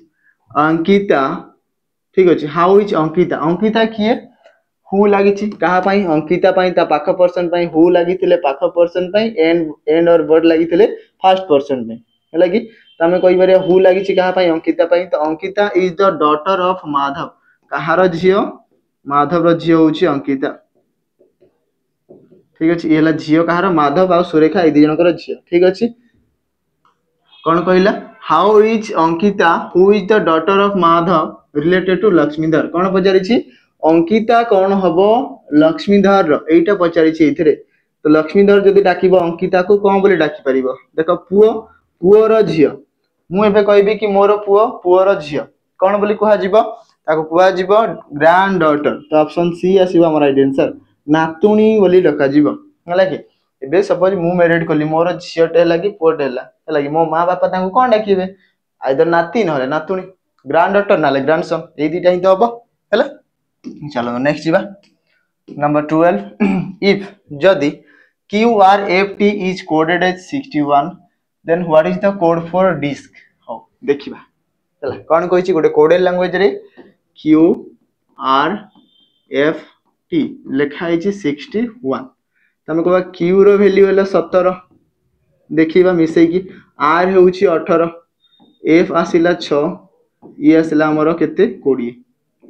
अंकिता ठीक अछि हाउ इज अंकिता अंकिता किए हु लागि छि कहा पई अंकिता पई ता पाख पर्सन पई हु लागि थिले पाख पर्सन पई एंड और वर्ड लागि थिले फर्स्ट पर्सन पई हला कि तमे कहि बारे हु लागि छि कहा पई अंकिता पई तो Ankita is the daughter of Madhav कहारो झियो माधव रो झियो होछि अंकिता ठीक अछि एला झियो कहारो माधव आ सुरेखा ए दि जनकर झियो ठीक अछि कोन कहिला how is Ankita who is the daughter of Madhav related to Lakshmidhar कौन पचारि छि अंकिता कौन हबो लक्ष्मीधर रो एटा पचारि छि इथरे तो लक्ष्मीधर जदी डाकिबो अंकिता को कोन बोली डाकी परिबो देखो पुओ पुओ रो झियो मु एबे कहबी कि मोर पुओ पुओ रो झियो कौन बोली कहा जिवो ताको कुआ जीवो ग्रैंड डॉटर तो ऑप्शन सी आसीबो हमर राइट आंसर नातुणी बोली डका जीवो हला कि एबे सपोज मु मैरिड कली मोर झियोटे हला कि पुओटे हला कि मो मां बापा ताको कोन डाकिबे आइदर नाती नहले नातुणी ग्रैंड डॉटर नाले ग्रैंड सन ए दिटा ही तो हबो हला चलो नेक्स्ट जीवा नंबर 12 if जदि QRFT is coded as 61 then what is the code for disk हो देखिबा हला कोन कहिछि गोटे कोडेड लैंग्वेज रे QRFT लिखा है 61 तमे कहबा Q रो वैल्यू होला 17 देखिबा मिसै कि R होउछि 18 F आसिला 6 ई आसिला हमरो केते 20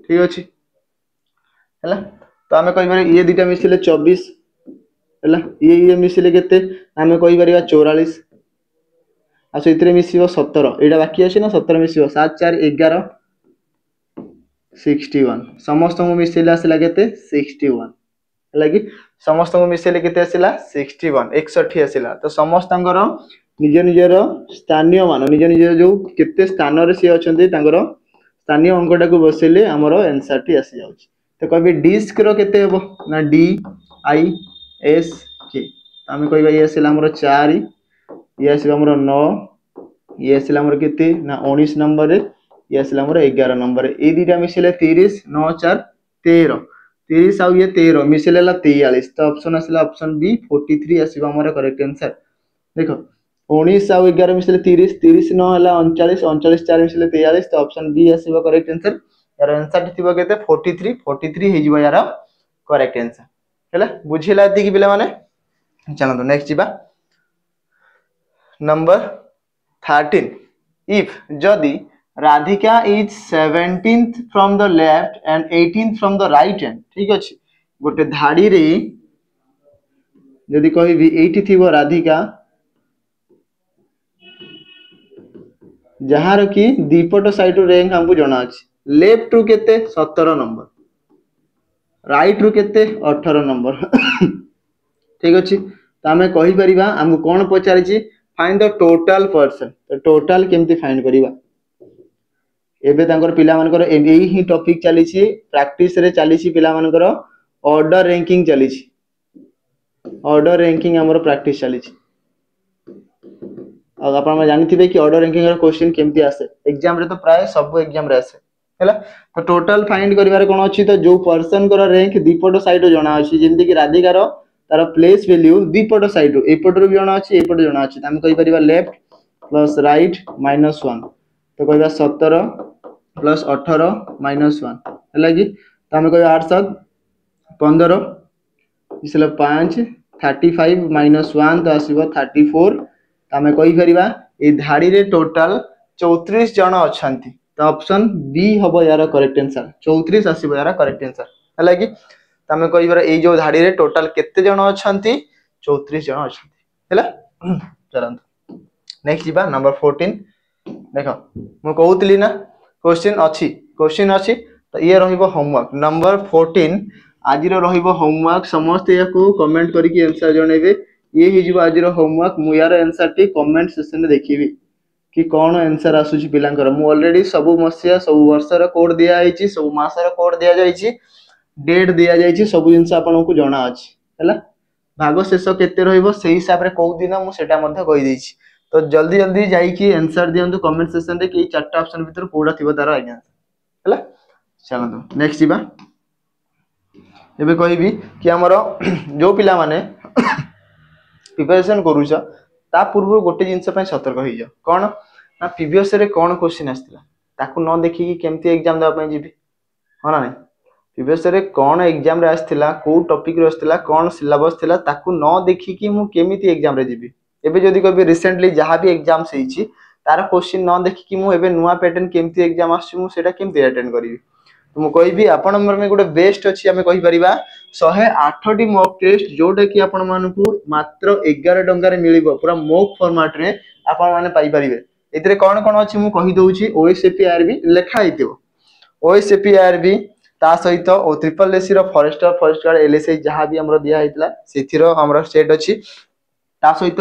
ठीक अछि हला तो आमे कहि बारे ये दिटा मिसिले 24 हला ये मिसिले केते आमे कहि परिबा 44 आ सेतिरे मिसिबो 17 एटा बाकी अछि ना 17 मिसिबो 7 4 11 61 समस्त को मिसिले आसिला केते 61 हला कि समस्त को मिसिले केते आसिला 61 61 आसिला तो समस्तंगर निज निजर स्थानीय मान निज निज जो केते स्थान रे से अछंती तांगर स्थानीय अंकटा को बसेले हमरो आंसर टी आसी जाउची तो कहबे डिस्क रो केते हबो ना डी आई एस के आमे कहबा ये आसिला हमरो 4 ये आसिला हमरो 9 ये आसिला हमरो केते ना 19 नंबर रे ये आसिला हमरो 11 नंबर रे ए दिटा मिसिले 30 9 4 13 30 आउ ये 13 मिसिलेला 43 तो ऑप्शन आसिला ऑप्शन बी 43 आसीबा हमरो करेक्ट आंसर देखो 19 आउ 11 मिसिले 30 30 न हला 39 39 4 मिसिले 43 तो ऑप्शन बी आसीबा करेक्ट आंसर यार आंसर थिबो केते 43 43 हे जिवो यार करेक्ट आंसर हैला बुझिला दी कि पिला माने चलो तो नेक्स्ट जीवा नंबर 13 if जदि Radhika is 17th from the left and 18th from the right hand ठीक अछि गोटे धाडी रे जदि कहिबी एठी थिबो राधिका जहार की दीपट साइड रैंक हमको जणा अछि लेफ्ट रु केते 17 नंबर राइट रु केते 18 नंबर ठीक अछि त हमें कहि परिबा हमको कोन पचारि छी फाइंड द टोटल पर्सन तो टोटल केमती फाइंड करिबा एबे तांकर पिला मानकर एही ही टॉपिक चली छी प्रैक्टिस रे चली छी पिला मानकर ऑर्डर रैंकिंग चली छी ऑर्डर रैंकिंग हमर प्रैक्टिस चली छी और आपण में जानिथिबे कि ऑर्डर रैंकिंग रो क्वेश्चन केमती आसे एग्जाम रे तो प्राय सब एग्जाम रे आसे हैला तो टोटल फाइंड करिवार कोन अछि तो जो पर्सन को रैंक दीपट साइड जणा अछि जेंति कि राधिका रो तार प्लेस वैल्यू दीपट साइड एपट रो जणा अछि एपट जणा अछि हम कहि परिबा लेफ्ट प्लस राइट -1 तो कहबा 17 प्लस 18 -1 हैला कि त हम कहबा 8 7 15 इसला 5 35 -1 तो आसीबो 34 तमे कहि परिबा ए धाडी रे टोटल 34 जण अछंती तो ऑप्शन बी हबो यार करेक्ट आंसर 34 आसीबो यार करेक्ट आंसर हला कि तमे कहि बरा ए जो धाडी रे टोटल केते जण अछंती 34 जण अछंती हला चलंत नेक्स्ट जीबा नंबर 14 देखो मु कहउतली ना क्वेश्चन अछि तो ये रहिबो होमवर्क नंबर 14 आज रो रहिबो होमवर्क समस्त याकू कमेंट करी कि आंसर जणेबे ये ही जो आज रो होमवर्क मु यार आंसर टी कमेंट सेक्शन रे देखिबी कि कोन आंसर आसुची पिलांकर मु ऑलरेडी सब मसिया सब वर्ष रो कोड दिया आइची सब मास रो कोड दिया जाइची डेट दिया जाइची सब जिंस आपन को जणा अछि हैला भाग शेष केते रहिबो सेही हिसाब रे को दिन मु सेटा मध्ये कहि देइची तो जल्दी जल्दी जाई कि आंसर दियंतु कमेंट सेक्शन रे कि चारटा ऑप्शन भीतर कोडा थिबो तार आज्ञा हैला चलो नेक्स्ट जीबा एबे कहिबी कि हमरो जो पिला माने प्रिपरेशन करूछ ता पूर्व गोटे जिंस पय सतर्क होई जा कोन ना प्रीवियस रे कोन क्वेश्चन आस्तिला ताकू न देखि कि केमती एग्जाम दा पय जीबी होना नै प्रीवियस रे कोन एग्जाम रे आस्तिला को टॉपिक रे आस्तिला कोन सिलेबस थिला ताकू न देखि कि मु केमिति एग्जाम रे जीबी एबे जदी कबे रिसेंटली जहां भी एग्जाम सेइची तार क्वेश्चन न देखि कि मु एबे नुवा पैटर्न केमती एग्जाम आसी मु सेटा केमती अटेंड करिवि तो मु कहिबी आपण हमर में गोटे बेस्ट अछि हमें कहि परिबा 108 टी मॉक टेस्ट जोटा कि आपण मानकू मात्र 11 टंका रे मिलिबो पूरा मॉक फॉर्मेट रे आपण माने पाई परिबे एतरे कोन कोन अछि मु कहि दोउची ओएसएपीआरबी लेखा आइतिबो ओएसएपीआरबी ता सहित ओ ट्रिपल एसी रो फॉरेस्टर फॉरेस्ट गार्ड एलएसआई जहां भी हमरो दिया हितला सेथिरो हमरो सेट अछि ता सहित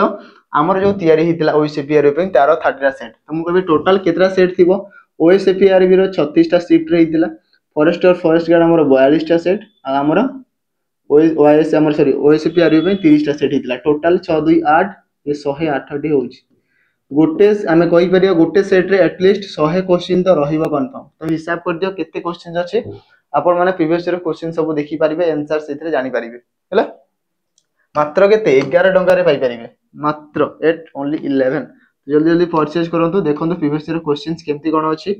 हमरो जो तयारी हितला ओएसएपीआरबी पे तारो 30 टा सेट तो मु कहबी टोटल केतरा सेट थिबो ओएसएपीआरबी रो 36 टा शिफ्ट रे हितला फरेस्ट गार्ड आमर 42 टा सेट आमर ओएस आमर सॉरी ओएसपी आरयू पे 30 टा सेट हितला टोटल 6 2 8 ये 108 टी होउची गोटे आमे कहि परियो गोटे सेट रे एटलीस्ट 100 क्वेश्चन तो रहिबो कंफर्म तो हिसाब कर दियो केते क्वेश्चन अछि आपण माने प्रीवियस ईयर क्वेश्चन सब देखि परिबे आंसर सेथरे जानि परिबे हैला मात्र केते 11 टंका रे पाई परिबे मात्र एट ओनली 11 जल्दी जल्दी परचेज करंतु देखंतु प्रीवियस ईयर क्वेश्चंस केमती कोन अछि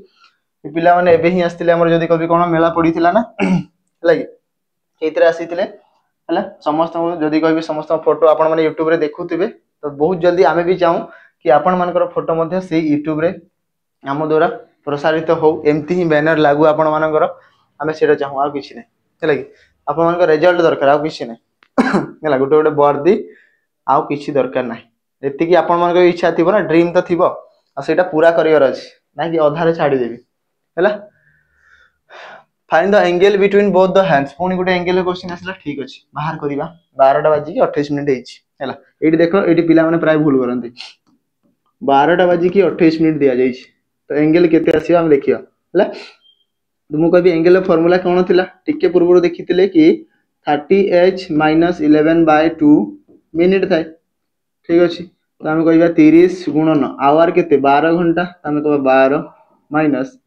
पिला माने एबे ही आस्तिले हमर जदी कभी कोन मेला पड़ीथिला ना हैला कि एतरे आसीथिले हैला समस्त जदी कहबे समस्त फोटो आपण माने YouTube रे देखुथिबे तो बहुत जल्दी आमे भी चाहू कि आपण मानकर फोटो मध्ये से YouTube रे हम द्वारा प्रसारित हो एमती ही बैनर लागू आपण मानकर आमे सेटा चाहू आ किछि नै हैला कि आपण मानकर रिजल्ट दरकार आ किछि नै हैला गोटे गोटे वर्दी आ किछि दरकार नै एति कि आपण मानकर इच्छा थिबो ना ड्रीम तो थिबो आ सेटा पूरा करियर अछि ना कि आधा रे छाडी देबी हैला find the angle between both the hands पुनी गोटे एंगल क्वेश्चन आसला ठीक अछि बाहर करिबा 12टा बाजी की 28 मिनिट हेछि हैला एठी देखो एठी पिला माने प्राय भूल करंती 12टा बाजी की 28 मिनिट दिया जाइछि तो एंगल केते आसीबा हम देखियो हैला तो मु कहबी एंगल फार्मूला कोन थिला टिके पूर्व देखितिले कि 30h - 11/2 मिनिट थाए ठीक अछि तो हम कहबा 30 गुणन आवर केते 12 घंटा हम कहबा 12 माइनस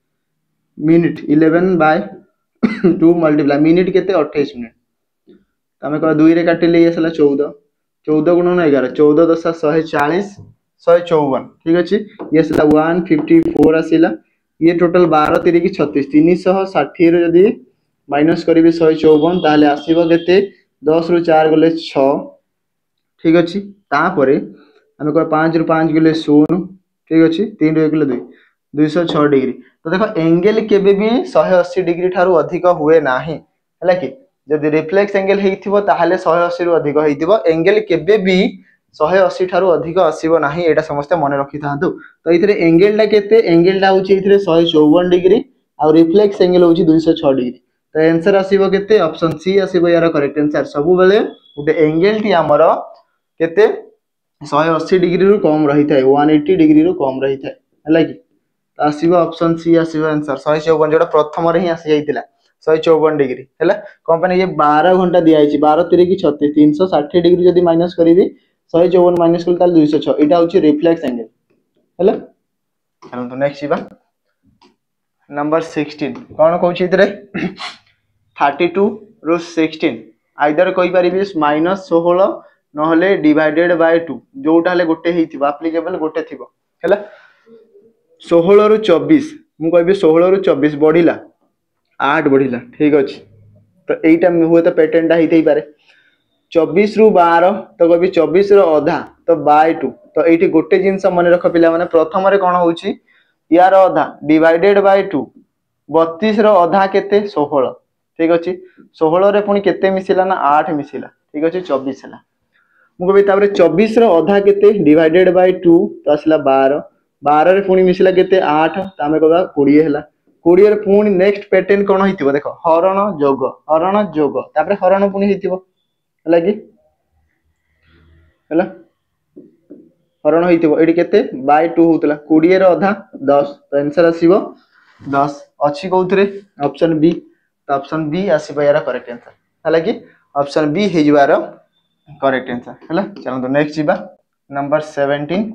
मिनिट 11/2 मल्टीप्लाई मिनिट केते 28 मिनिट तमे कहबा 2 रे काटिले ये सला 14 14 गुणन 11 14 10 140 154 ठीक अछि ये सला 154 आसीला ये टोटल 12 3 की 36 360 रो जदी माइनस करिवे 154 ताले आसीबो केते 10 रु 4 गले 6 ठीक अछि तापरे हम कहबा 5 रु 5 गले 0 ठीक अछि 3 रु 1 गले 2 206 डिग्री तो देखो एंगल केबे भी 180 डिग्री ठारू अधिक हुए नाही हैला कि जदी रिफ्लेक्स एंगल हेइथिबो ताहाले 180 रु अधिक हेइथिबो एंगल केबे भी 180 ठारू अधिक आसीबो नाही एटा समस्त मने रखि थांतु तो इथरे एंगल ला केते एंगल ला होची इथरे 154 डिग्री आ रिफ्लेक्स एंगल होची 206 डिग्री तो आंसर आसीबो केते ऑप्शन सी आसीबो यार करेक्ट आंसर सब बेले उटे एंगल टी हमरो केते 180 डिग्री रु कम रही थाए 180 डिग्री रु कम रही थाए हैला कि आसीबो ऑप्शन सी आसीबो आंसर 154 जोटा प्रथम रे ही आसी जाइतिला 154 डिग्री हैला कंपनी ये 12 घंटा दिया आइची 12 3 की 36 360 डिग्री जदी माइनस करिवि 154 माइनस कल ताल 206 एटा होची रिफ्लेक्स एंगल हैला चलो तो नेक्स्ट जीवा नंबर 16 कोन कहूची इतरे 32 रो 16 आइदर कहि परिबि -16 नहले डिवाइडेड बाय 2 जोटा ले गोटे हेइथिबो एप्लीकेबल गोटे थिबो हैला 16 रु 24 मु कहबी 16 रु 24 बढ़िला 8 बढ़िला ठीक अछि तो एइटा हुए तो पैटर्न ता हितै पारे 24 रु 12 तो कहबी 24 रो आधा तो बाय 2 तो एइठी गोटे जिंस मन रख पिला माने प्रथम रे कोन होउची यार आधा डिवाइडेड बाय 2 32 रो आधा केते 16 ठीक अछि 16 रे पुनी केते मिसिला ना 8 मिसिला ठीक अछि 24 हला मु कहबी ताबरे 24 रो आधा केते डिवाइडेड बाय 2 तो आसला 12 12 रे पुनी मिसिला केते 8 तामे कहबा 20 हला 20 रे पुनी नेक्स्ट पैटर्न कोन हितिबो देखो हरण जोग तापरे हरण पुनी हितिबो हला कि हला हरण होइतिबो एडी केते बाय 2 होतला 20 रो आधा 10 तो आंसर आसीबो 10 अछि कोउथरे ऑप्शन बी तो ऑप्शन बी आसीबो यार करेक्ट आंसर हला कि ऑप्शन बी हे जिवारो करेक्ट आंसर हला चलो तो नेक्स्ट जीवा number 17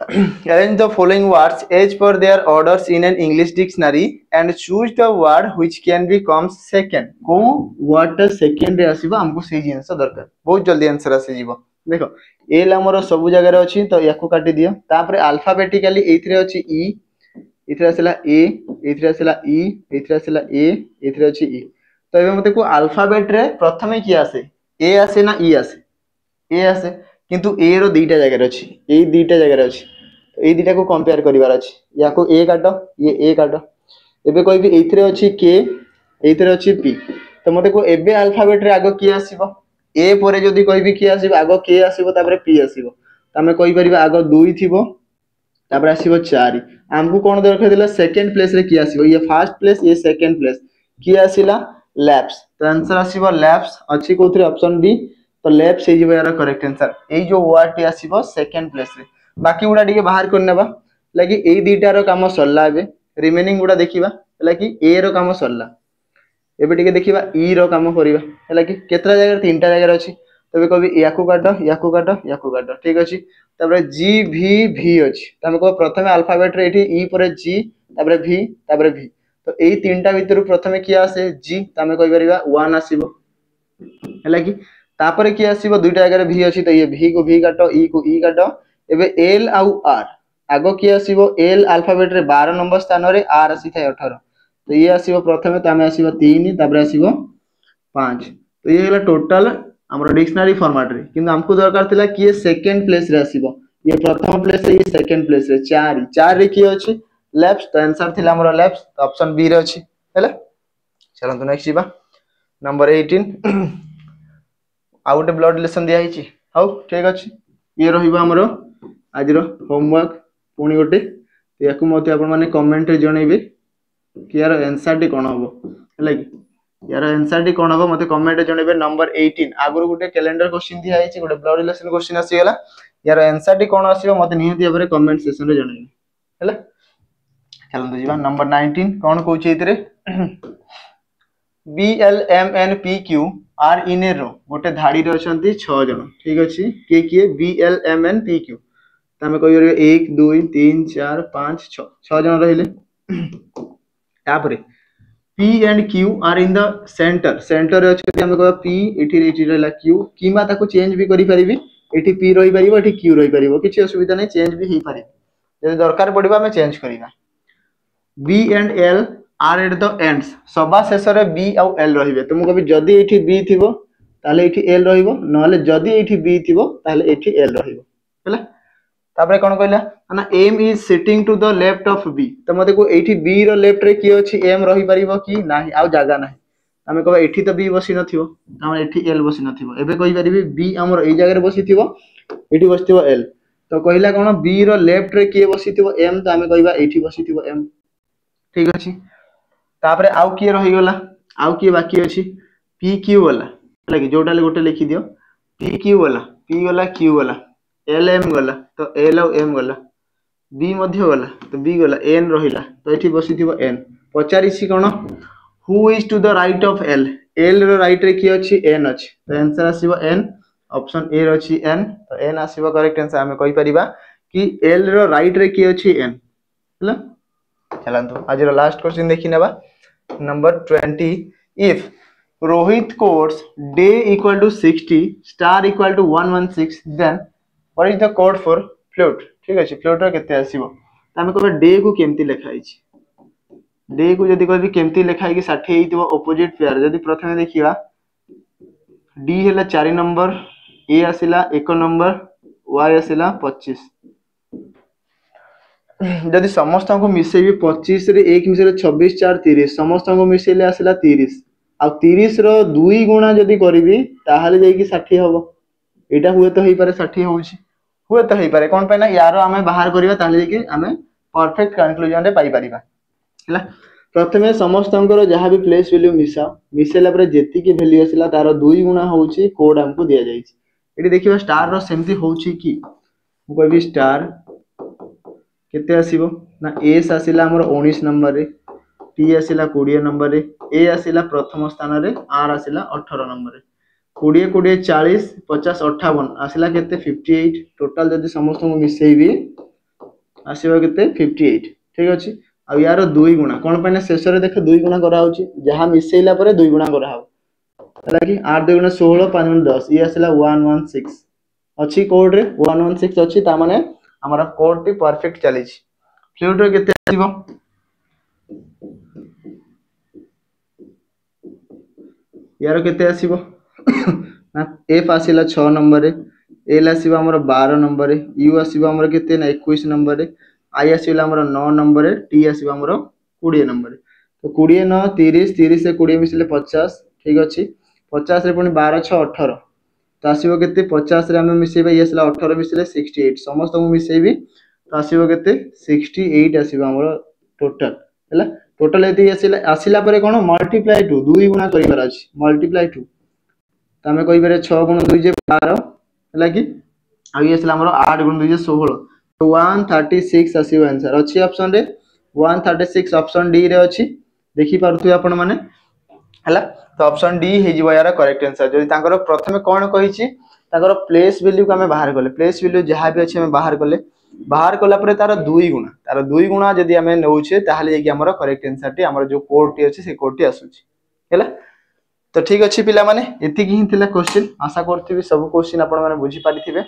arrange the following words as per their orders in an English dictionary and choose the word which can be comes second को word ता second रे आसीबो हमको सही जिंस दरकार बहुत जल्दी आंसर आसी जीवो देखो एल हमरो सब जगह रे अछि तो याको काटी दियो तापरे अल्फाबेटिकली एथरे अछि ई एथरे आसला ए एथरे आसला ई एथरे आसला ए एथरे अछि ई तो एबे मते को अल्फाबेट रे प्रथमे की आसे ए आसे ना ई आसे ए आसे किंतु ए रो दुईटा जगह रे अछि ए दुईटा जगह रे अछि तो ए दुईटा को कंपेयर करिवार अछि याको ए काटो ये ए काटो एबे कहबी एथरे अछि के एथरे अछि पी तो मते को एबे अल्फाबेट रे आगो की आसीबो ए परे जदी कहबी की आसीबो आगो के आसीबो तापरे पी आसीबो तमे कहि परिबा आगो 2 थिबो तापरे आसीबो 4 हमकु कोन दरकार दिला सेकंड प्लेस रे की आसीबो ये फर्स्ट प्लेस ये सेकंड प्लेस की आसीला लैप्स तो आंसर आसीबो लैप्स अछि कोथरे ऑप्शन डी तो लैप्स हे जिवो यार करेक्ट आंसर ए जो वर्ड टी आसीबो सेकंड प्लेस रे बाकी गुडा टिके बाहर करनेबा लागि ए दीटा रो काम सरला बे रिमेनिंग गुडा देखिबा है कि ए रो काम सरला एबे टिके देखिबा ई रो काम करिबा है कि केतरा जगह तीनटा जगह अछि तबे कहबी याकू काट ठीक अछि तापर जी भी अछि तमे को प्रथमे अल्फाबेट रे एठी ई परे जी तापर भी तो एई तीनटा भितरु प्रथमे किया आसे जी तमे कहि परिबा 1 आसीबो है कि तापर किया आसीबो दुईटा जगह भी अछि तो ये भी को भी काटो ई को ई काटो एबे एल आउ आर आगो किया आसीबो एल अल्फाबेट रे 12 नंबर स्थान रे आर आसी थाए 18 तो ये आसीबो प्रथमे तमे आसीबो 3 तापर आसीबो 5 तो ये होला टोटल हमर डिक्शनरी फॉर्मेट रे किंतु हमको दरकार थिला कि सेकंड प्लेस रे आसीबो ये प्रथम प्लेस रे ये सेकंड प्लेस रे 4 रे की अछि लेफ्ट तो आंसर थिला हमर लेफ्ट तो ऑप्शन बी रे अछि हैला चलो तो नेक्स्ट जीवा नंबर 18 आउट ब्लड रिलेशन दिया हिची हाउ ठीक अछि ये रहिबा हमरो आज रो होमवर्क पुनी गोटे याकू मते आपण माने कमेंट रे जणैबे कि यार आंसर टी कोन हबो हैला कि यार आंसर टी कोन हबो मते कमेंट रे जणैबे नंबर 18 आगुर गोटे कैलेंडर क्वेश्चन दिया हिची गोटे ब्लड रिलेशन क्वेश्चन आसी गेला यार आंसर टी कोन आसीबो मते निहति एबरे कमेंट सेक्शन रे जणैबे हैला चलन जीवा नंबर 19 कोन कहूची इतरे BLMNPQ आर इन ए रो गोटे धाड़ी रे अछंती 6 जण ठीक अछि के BLMNPQ तमे कहि रे 1 2 3 4 5 6 6 जण रहिले तापरे P and Q are in the centre रे अछंती हम कहबा P एठी रहला Q किमा ताको चेंज भी करि परिबी एठी P रहि परिबो एठी Q रहि परिबो किछि असुविधा नै चेंज भी हे पारे जदि दरकार पडिबा हम चेंज करिबा B and L are at the ends सबा शेष रे B आउ L रहिबे तुम कभी जदी एठी B थिबो ताले एठी L रहिबो नले जदी एठी B थिबो ताले एठी L रहिबो हैला तापरे कोन कहला ना M is sitting to the left of B त मते को एठी B रो लेफ्ट रे की अछि M रहि परिबो कि नाही आउ जागा नाही हमें कहबा एठी त B बसी नथिबो हम एठी L बसी नथिबो एबे कहि परिबी B हमर एई जागा रे बसी थिबो एठी बसिथिबो L तो कहला कोन B रो लेफ्ट रे की बसिथिबो M त हमें कहबा एठी बसिथिबो M ठीक अछि तापरे आउ किए रहि गला आउ किए बाकी अछि पी क्यू वाला लागी जोटा ले गोटे लिखि दियो पी क्यू वाला पी वाला क्यू वाला एल एम गला तो एल और एम गला बी मध्य गला तो बी गला एन रहिला तो एठी बसिथिबो एन पचारिसी कोन who is to the right of L L रो राइट रे की अछि एन अछि तो आंसर आसीबो एन ऑप्शन ए रो अछि एन तो एन आसीबो करेक्ट आंसर हमें कहि परिबा कि एल रो राइट रे की अछि एन हैला चलंतु आज रो लास्ट क्वेश्चन देखि नेबा number 20 if Rohit codes day equal to 60 star equal to 116 then what is the code for float ठीक अछि float रो केते आसीबो तमे कहबे डे को केमती लेखा आइछि डे को जदी कहबी केमती लेखा आइ कि 60 हेतिबो ऑपोजिट पेयर जदी प्रथमे देखिबा डी हैला 4 नंबर ए आसिला 1 नंबर y आसिला 25 जदि समस्त को मिसेबी 25 रे 1 मिसेले 26 4 30 समस्त को मिसेले आसिला 30 आ 30 रो 2 गुणा जदि करबी ताहाले जाई कि 60 हबो एटा हुए तो हेई पारे 60 होउची हुए तो हेई पारे कोन पे ना यारो हमें बाहर करबा ताहाले कि हमें परफेक्ट कंक्लूजन रे पाई परिबा हैला प्रथमे समस्त को जहां भी प्लेस वैल्यू मिसेला परे जेति की वैल्यू आसिला तारो 2 गुणा होउची कोड हमको दिया जाईची एटी देखिबा स्टार रो सेमती होउची कि कहबी स्टार केते आसीबो ना एस आसिला हमर 19 नंबर रे टी आसिला 20 नंबर रे ए आसिला प्रथम स्थान रे आर आसिला 18 नंबर रे 20 20 40 50 58 आसिला केते 58 टोटल जदी समस्त को मिसेइबी आसीबा केते 58 ठीक अछि आ यार 2 गुणा कोन पने शेष रे देख 2 गुणा करा होची जहां मिसेइला परे 2 गुणा करा हो हला कि 8 2 गुणा 16 5 गुणा 10 ये आसिला 116 अछि कोड रे 116 अछि ता माने हमारा कोड टी परफेक्ट चली छी फ्लूइड रो केते आसीबो यार केते आसीबो ना एफ आसीला 6 नंबर रे एल आसीबो हमर 12 नंबर रे यू आसीबो हमर केते ना 21 नंबर रे आई आसीला हमर 9 नंबर रे टी आसीबो हमर 20 नंबर रे तो 20 9 30 30 से 20 मिसले 50 ठीक अछि 50 रे पुनी 12 6 18 तो आसीबो केते 50 रे हम मिसेबा ये आसीला 18 मिसले 68 समस्त को मिसेबी तो आसीबो केते 68 आसीबो हमर टोटल हैला टोटल एति आसीला परे कोन मल्टीप्लाई 2 2 गुणा करिबार अछि मल्टीप्लाई 2 तमे कहि बारे 6 गुण 2 जे 12 हैला कि आ ये आसीला हमर 8 गुण 2 जे 16 तो 136 आसीबो आंसर अछि ऑप्शन रे 136 ऑप्शन डी रे अछि देखि पारुथु आपण माने हला। तो ऑप्शन डी हे जिवो यार करेक्ट आंसर। जदि तांकर प्रथमे कोन कहिछि तांकर प्लेस वैल्यू को हमें बाहर कले, प्लेस वैल्यू जहाँ भी अच्छे हमें बाहर कला परे तार 2 गुणा, तार 2 गुणा जदि हमें नौछे ताहले जे कि हमर करेक्ट आंसर टी हमर जो कोड टी अछि से कोड टी आसुछि हैला। तो ठीक अच्छी पिला माने एति की हिथिला क्वेश्चन। आशा करथिबि सब क्वेश्चन आपण माने बुझी पारिथिबे।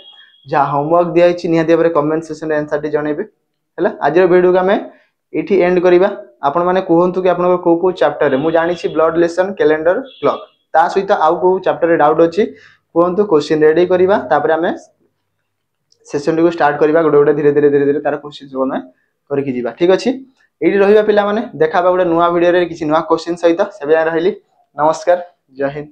जा होमवर्क दिया हिछि निहाती भाबरे कमेंट सेक्शन रे आंसर टी जणेबे हैला। आज रो वीडियो को हमें एठी एंड करिबा। आपण माने कहंतु कि आपण को को चैप्टर रे मु जानि छि ब्लड लेसन कैलेंडर क्लॉक ता सहित आउ को चैप्टर रे डाउट अछि कहंतु क्वेश्चन रेडी करिबा तापर हमें सेशन टी को स्टार्ट करिबा गोटे गोटे धीरे धीरे तार क्वेश्चन सब हमें करके जीवा। ठीक अछि एठी रहिबा पिला माने देखाबा गोटे नुवा वीडियो रे किछि नुवा क्वेश्चन सहित सेबे रहली। नमस्कार, जय हिंद।